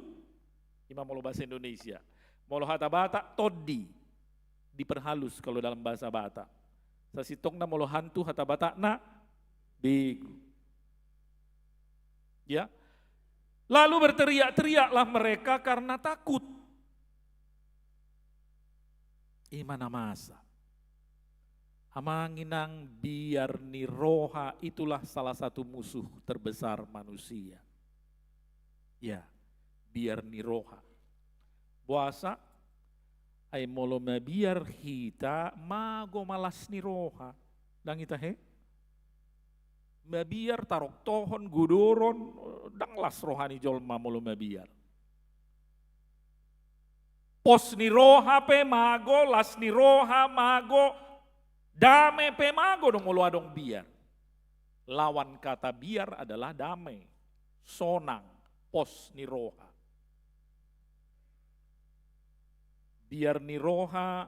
Imam Molo bahasa Indonesia. Molo hata Batak, todi. Diperhalus kalau dalam bahasa Batak. Sasitong na molo hantu hata Batak na begu. Ya. Lalu berteriak-teriaklah mereka karena takut. Imana masa. Amanginang biar ni roha itulah salah satu musuh terbesar manusia. Ya, biar ni roha. Puasa ay molo mabiar hita mago malas ni roha. Dang ita he? Mabiar tarok tohon gudoron danglas rohani jolma molo mabiar. Pos ni roha pe mago, las ni roha mago, damai pe mago dong molo adong biar. Lawan kata biar adalah damai, sonang, pos ni roha. Biar ni roha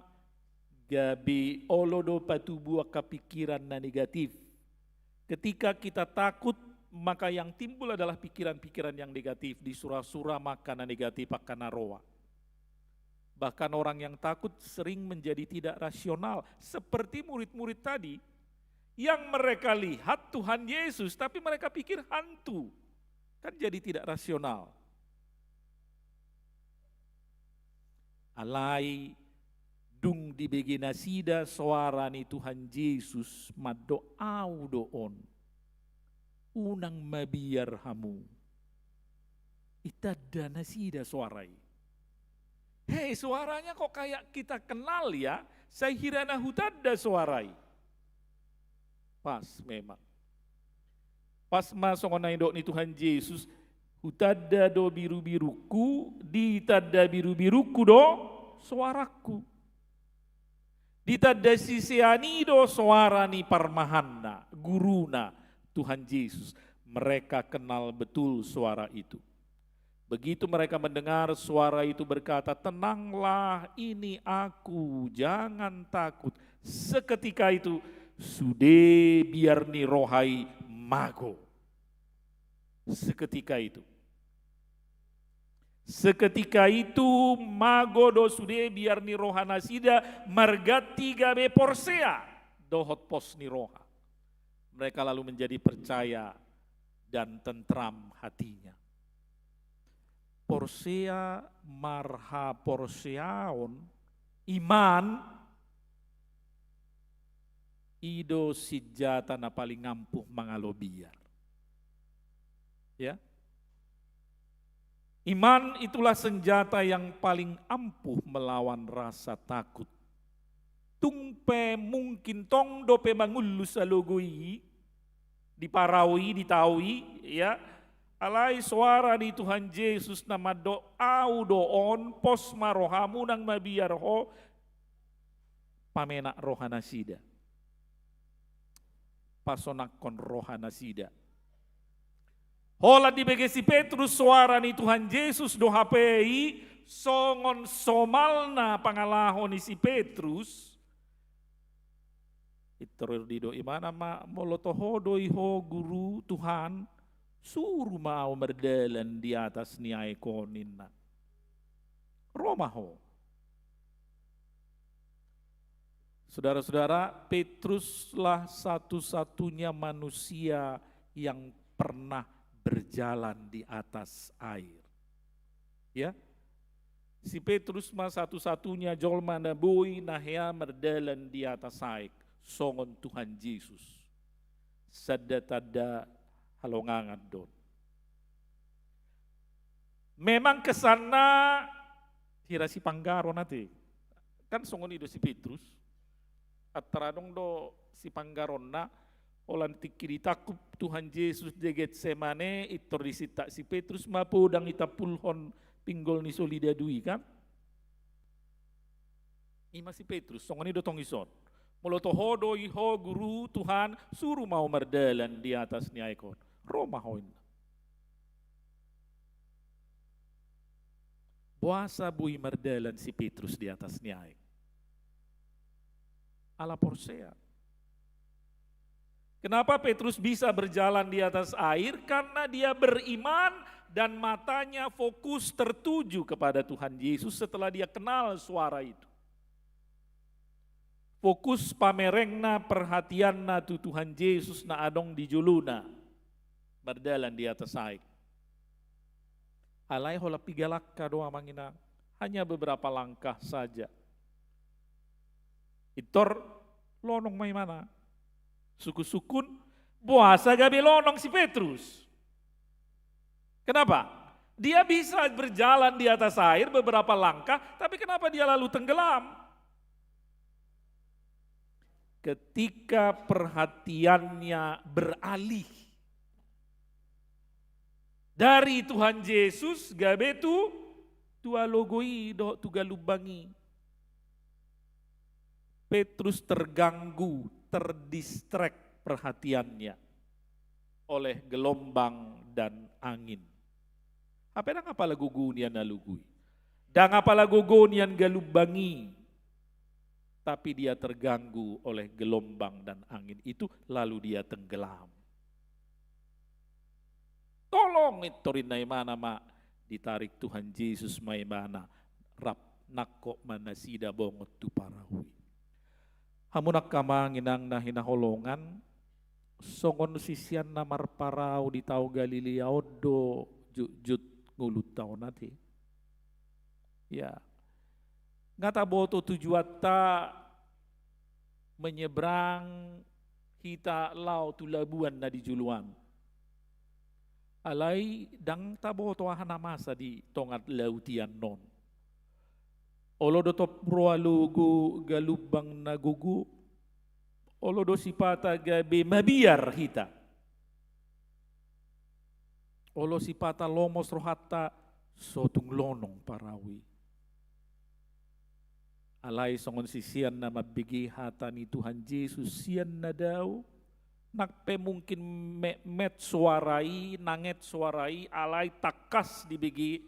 gabi olodo patubua kepikiran na negatif. Ketika kita takut, maka yang timbul adalah pikiran-pikiran yang negatif. Di surah-surah makanan negatif akan naroa. Bahkan orang yang takut sering menjadi tidak rasional. Seperti murid-murid tadi, yang mereka lihat Tuhan Yesus, tapi mereka pikir hantu. Kan jadi tidak rasional. Alai dung di beginasida suara ni Tuhan Yesus madoau doon unang mabiar hamu itada nasida suarai. Hei, suaranya kok kayak kita kenal ya, saya hirana hutada suarai. Pas memang. Pas masuk onai dok ni Tuhan Yesus hutada do biru-biruku ditada biru-biruku do suaraku. Ditada sisianido suarani parmahanna, guruna Tuhan Yesus. Mereka kenal betul suara itu. Begitu mereka mendengar suara itu berkata, tenanglah ini aku, jangan takut. Seketika itu, sude biar ni rohai mago. Seketika itu. Seketika itu magodo sude biar ni roha nasida margati gabe porsea dohot pos ni roha. Mereka lalu menjadi percaya dan tentram hatinya. Porsea marha porseaon iman ido sijata na paling ngampuh mangalobiar. Ya. Iman itulah senjata yang paling ampuh melawan rasa takut. Tungpe mungkin tong dope mangulus alogoi, diparawi, ditawi, ya. Alai suara di Tuhan Yesus nama doau doon pos marohamu nang mabiar ho pamena rohana sida. Pasonakon rohana sida. Hola di begesi Petrus suara ni Tuhan Yesus do hapei songon somalna pangalahon ni si Petrus. Iteror di do imana ma molotoho do iho guru Tuhan suruh mau berdalan di atas niai konina. Romaho. Saudara-saudara, Petruslah satu-satunya manusia yang pernah berjalan di atas air. Ya. Si Petrus mah satu-satunya jolma na boy nahya merdalan di atas air. Songon Tuhan Yesus. Sada tada halongangan don. Memang kesana tira si Panggaro nanti. Kan songon itu si Petrus. Atradong do si Panggarona olan tikiri takup Tuhan Yesus de Getsemane itor disita si Petrus mapu dang itapulhon pinggol ni solida dui kan. Ima si Petrus songon itu tong ison. Molotohodo iho guru Tuhan suruh mau merdalan di atas ni aikon. Roma hoin. Puasa bui merdalan si Petrus di atas ni aikon. Ala porsea. Kenapa Petrus bisa berjalan di atas air? Karena dia beriman dan matanya fokus tertuju kepada Tuhan Yesus setelah dia kenal suara itu. Fokus pamerengna perhatianna tu Tuhan Yesus na adong di juluna. Berjalan di atas air. Alai hola pigalakka doa mangina. Hanya beberapa langkah saja. Itor lonong may mana. Suku-sukun puasa gabi lonong si Petrus. Kenapa? Dia bisa berjalan di atas air beberapa langkah, tapi kenapa dia lalu tenggelam? Ketika perhatiannya beralih dari Tuhan Yesus, gabe tu tua logoi do tu galubangi. Petrus terganggu, terdistrek perhatiannya oleh gelombang dan angin. Apa yang apa lagu gunian nalugui? Dan apa lagu gunian galubangi? Tapi dia terganggu oleh gelombang dan angin itu, lalu dia tenggelam. Tolong itorin na mana mak, ditarik Tuhan Yesus maimana, rap nakko manasida bongot tu parahui. Hamunak kamanginang na hinaholongan, songon sisian na marparao di tau Galilea odo jut ngulut tau nati. Ya, ngata boto tujuata menyeberang kita lau tu labuan na di juluan. Alai dang taboto ahana masa di tongat lautian non. Olo do top proalugu galubang nagugu. Olo do sipata gabe mabiar hita. Olo sipata lomos rohata sotung lonong parawi. Alai songon sisian na mabigi hata ni Tuhan Yesus sian na daw. Nakpe mungkin met suarai, nanget suarai, alai takas dibigi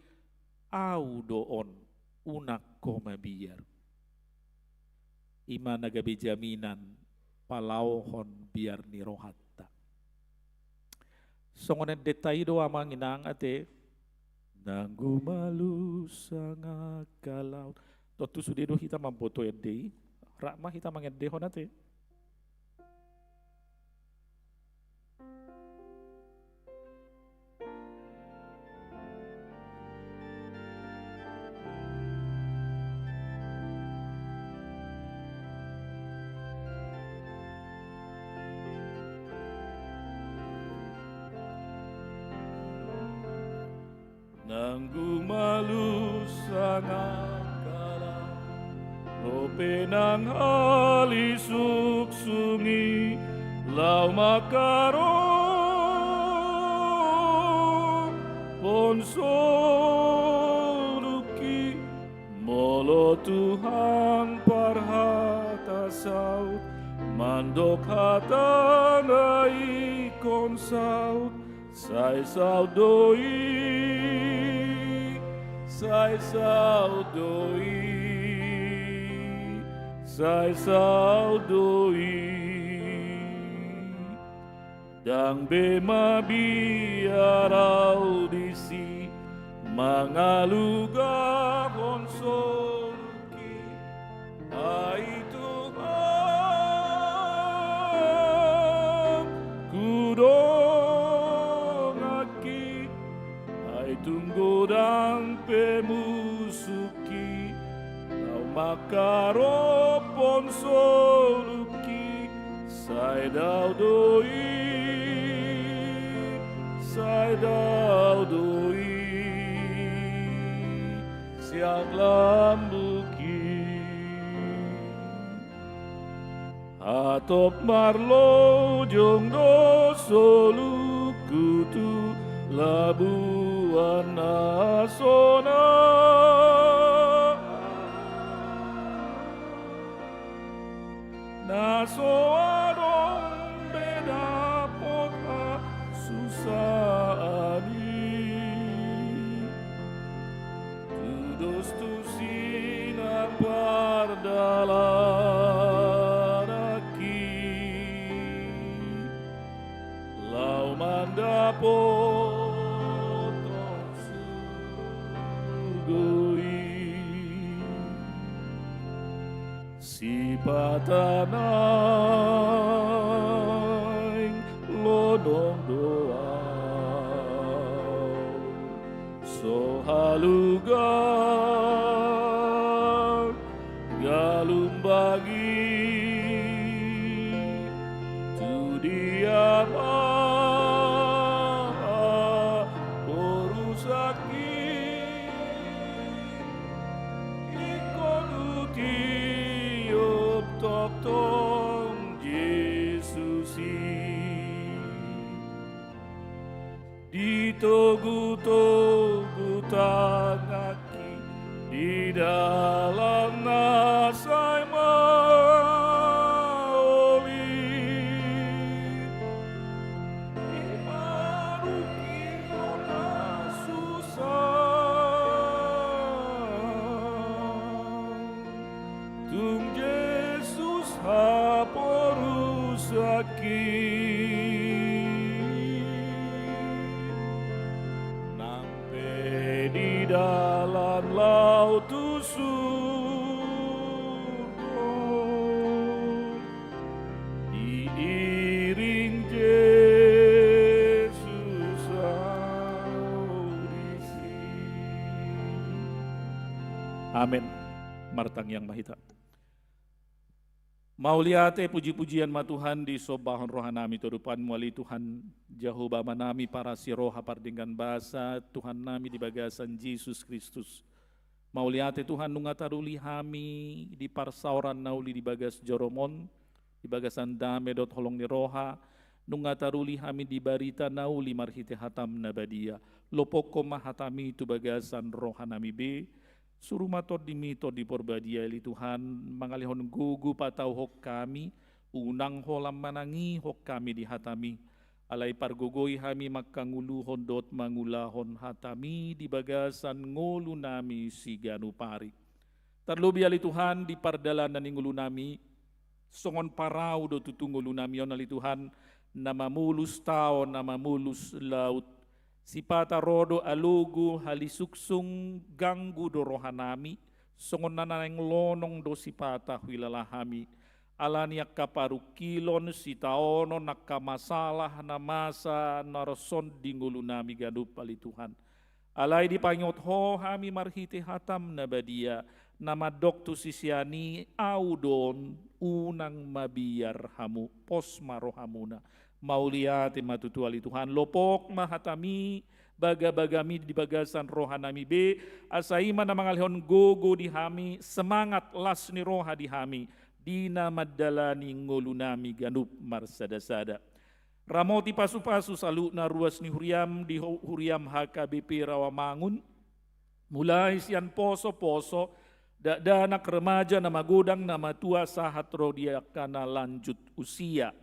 au doon. Unak ko mabiar. Ima nagabi jaminan palauhon biar ni rohatta. Songonen detay do amang inang ate nanggu malu sanga kalau totu sudedo hita mampoto edde rakma hita mangedde honate. Nanggu malu sangakala rope nang alisuk sungi lau makaro ponsoruki molo Tuhan parhata saut mandok hata nai kon saut sai saut doi sai saudoi dang bema biar audisi mangaluga konsolki ai Tuhan kudongaki ai tunggu dan pemusuki tau makaro ponsoluki sai daudoi siang lambuki atop marlo jongdo solukutu labuan nasona naso adong beda pota susani tudos tu sinar pardalaraki lau mandapotong sugui si patanay lodong doa so halugan galumbagi tu dia porusaki ikonuti tok tong Yesusi ditogu-togu tangaki di dalam nasai maoli imaruki ona susah tung Yesus haporusaki nampe di dalam laut surga diiring Yesus audisi. Amin. Martang yang mahita. Mauliate puji-pujian ma Tuhan di sobahon rohanami tudupan muali Tuhan Jehovah manami para siroha pardinggan bahasa Tuhan nami di bagasan Yesus Kristus. Mauliate Tuhan nungataruli hami di parsauran nauli di bagas joromon di bagasan dame dot holong ni roha nungataruli hami di barita nauli marhite hatam nabadia lopoko mahatami tu bagasan rohanami be suruh matot dimito di porbadia ili Tuhan mangalihon gugu patau hok kami unang holam manangi hok kami di hatami alai pargogoi hami makanguluhon dot mangulahon hatami di bagasan ngolu nami si ganu pari terlebih ali Tuhan di pardalanan ngulu nami songon parau do tutungulu nami on ali Tuhan nama mulus tao nama mulus laut sipata rodo alugu halisuksung ganggu do rohanami songon nanang lonong do sipata wilalahami alani kaparu kilon sitaono nakka masalah namasa naroson dingulu nami gadup pali Tuhan alai dipanyot ho hami marhite hatam nabadia nama doktu sisiani audon unang mabiar hamu pos marohamuna mauliate matutuali Tuhan lopok mahatami baga-bagami di bagasan rohanami be asaima na mangalihon gogo di hami semangat las ni roha di hami dina madalani ngolunami ganup marsadasada ramoti pasu-pasu salu na ruas ni huriam di huriam HKBP Rawamangun mulai sian poso-poso anak remaja nama godang nama tua sahat rodia kana lanjut usia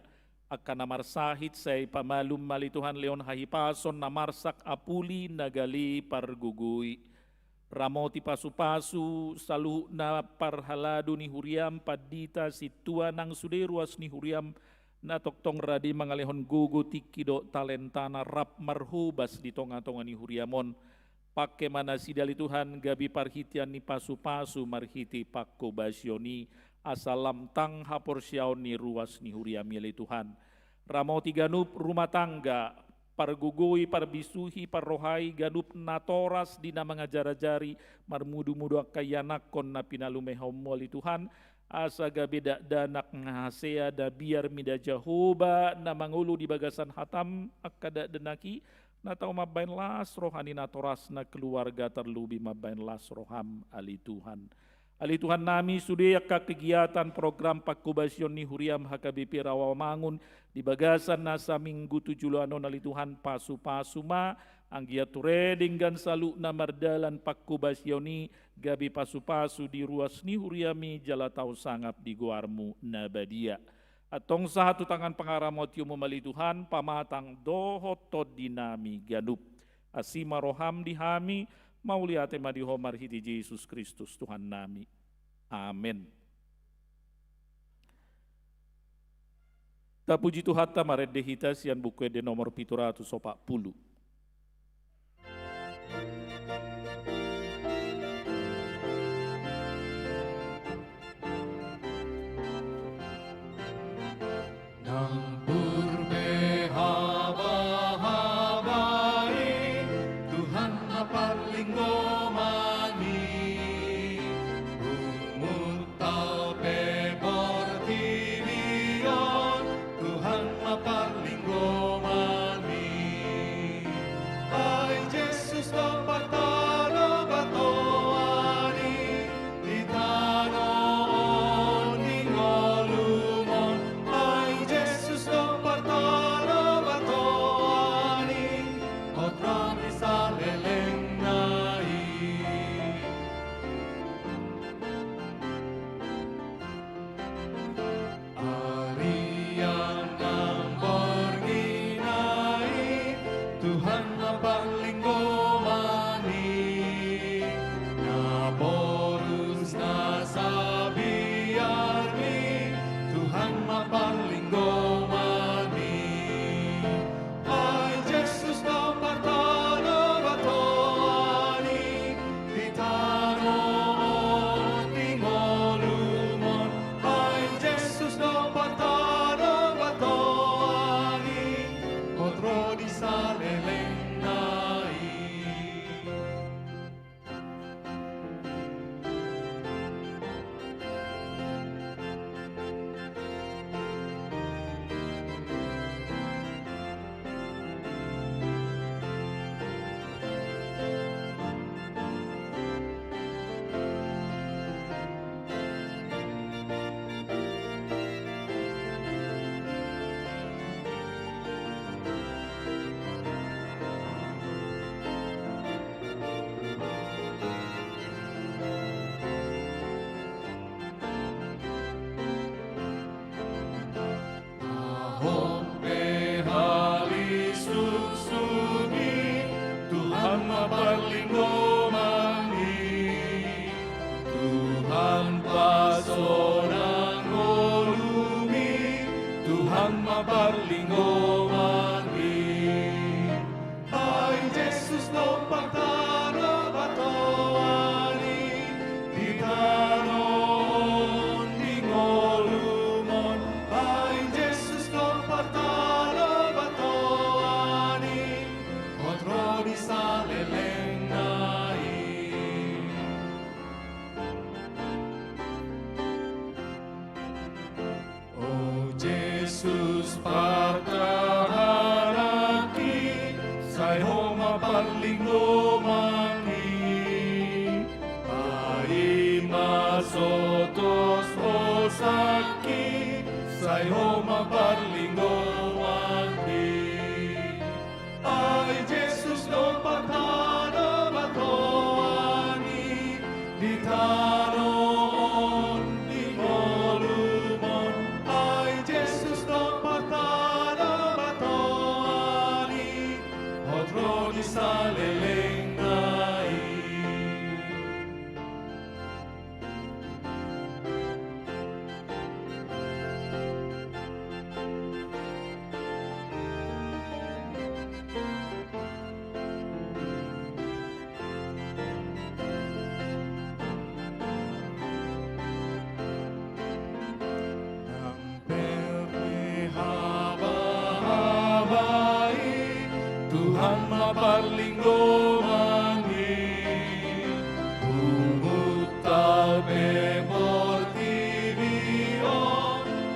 akan namar sahit say pamalum mali Tuhan leon hahipason namarsak apuli nagali pargugui ramoti pasu-pasu salu na parhaladu ni huriam padita situa nang suderuas ni huriam na toktong radi mangalehon gugu tikido talentana rap marhubas di tonga-tonga ni huriamon pakai mana sidali Tuhan gabi parhitian ni pasu-pasu marhiti pakko basyoni asalam tang hapor siaw ni ruas ni huriam yali Tuhan ramoti ganup rumah tangga pargugui parbisuhi parrohai ganup natoras dina mangajara-jari marmudu-mudu akayanakon na pinalumehom wali Tuhan asa gabeda danak ngahasea da biar mida Jehovah na mangulu di bagasan hatam akada denaki natau mabain las rohani natorasna keluarga terlubi mabain las roham ali Tuhan. Ali Tuhan nami sudah kegiatan program pakubasion ni huriam HKBP Rawamangun di bagasan nasa minggu 7 anon ali Tuhan pasu-pasuma anggia tureding gan salu namardalan pakubasioni gabi pasu-pasu di ruas ni huriami jalatau sangap di guarmu nabadia. Atong satu tangan pangaramotium memali Tuhan pamatang dohotod dinami ganup. Asima roham dihami mauliate madihomar hiti Yesus Kristus Tuhan nami. Amin. Ta puji Tuhan ta maredde hita sian buku de nomor 740.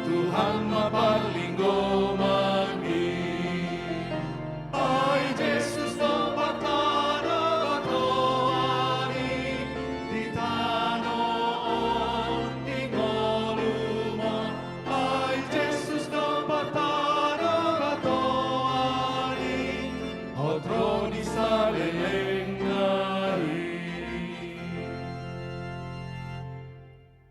Tuhan maparlinggo mami, ay Jesus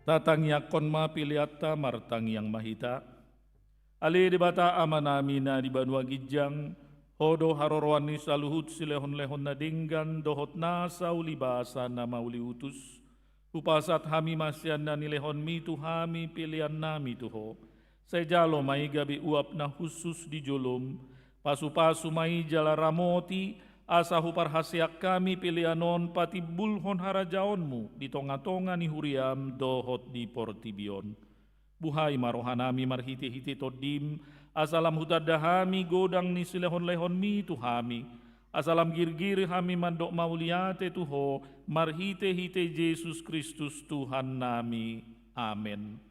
tatang yakon ma piliata martang yang mahita. Ali di bata amanamina di banua gijang, hodo harorwani saluhut silehon-lehon na dinggan, dohot nasa ulibasa na mauli utus, upasat hami masyan na nilehon mi tuhami pilihan nami tuho, saya jalo mai gabi uap na khusus di jolom, pasu-pasu mai jala ramoti, asa hupar hasiak kami pilihanon pati bulhon harajaonmu, di tonga-tonga ni huriam dohot di portibion. Buhay marohanami marhiti-hiti todim, asalam hutadahami godang ni silehon-lehon mi tuhami, asalam girgir hami mandok mauliate tuho, marhite-hite Yesus Kristus Tuhan nami. Amin.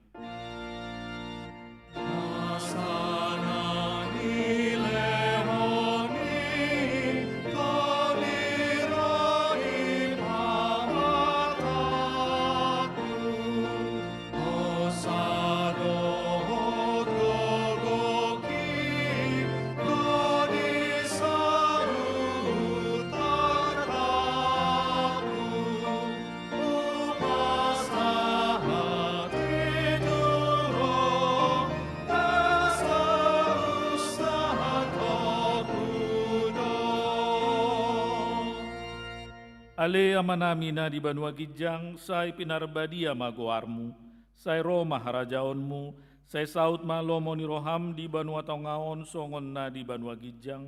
Ale amanamina di banua gijang, sai pinarbadia magoarmu, sai Roma harajaonmu, sai saut malomo ni roham di banua tongaon songon na di banua gijang,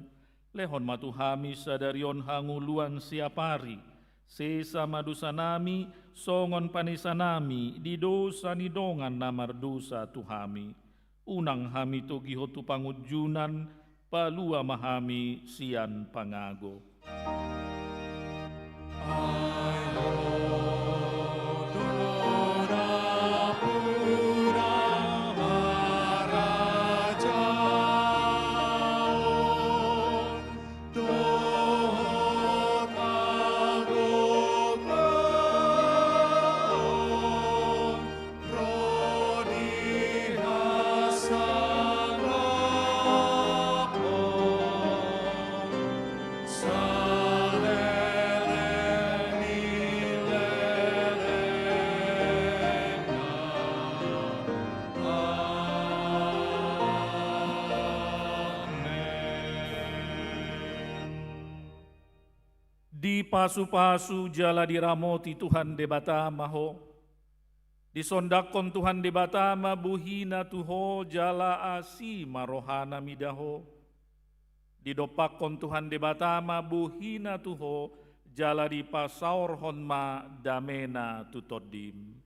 lehon matuhami sadarion hanguluan siapari, sesa madusanami, songon panisanami, di dosa ni dongan namar dosa tuhami, unang hami togi hotu pangujunan, palua mahami sian pangago. Di pasu-pasu jala diramoti Tuhan debata maho, disondakon Tuhan debata mabuhina tuho jala asi marohana midaho, didopakon Tuhan debata mabuhina tuho jala di pasaur honma damena tutodim.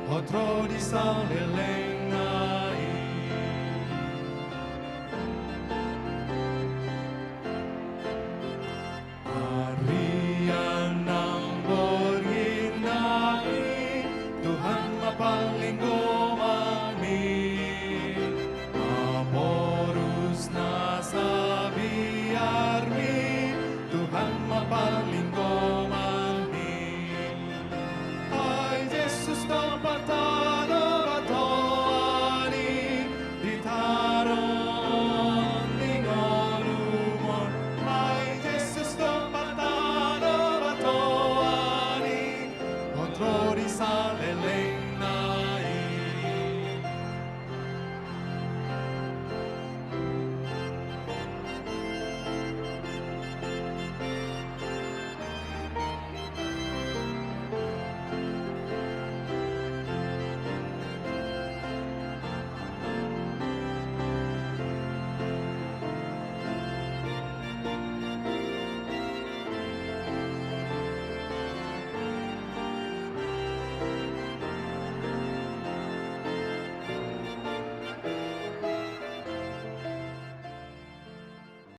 Otro di sale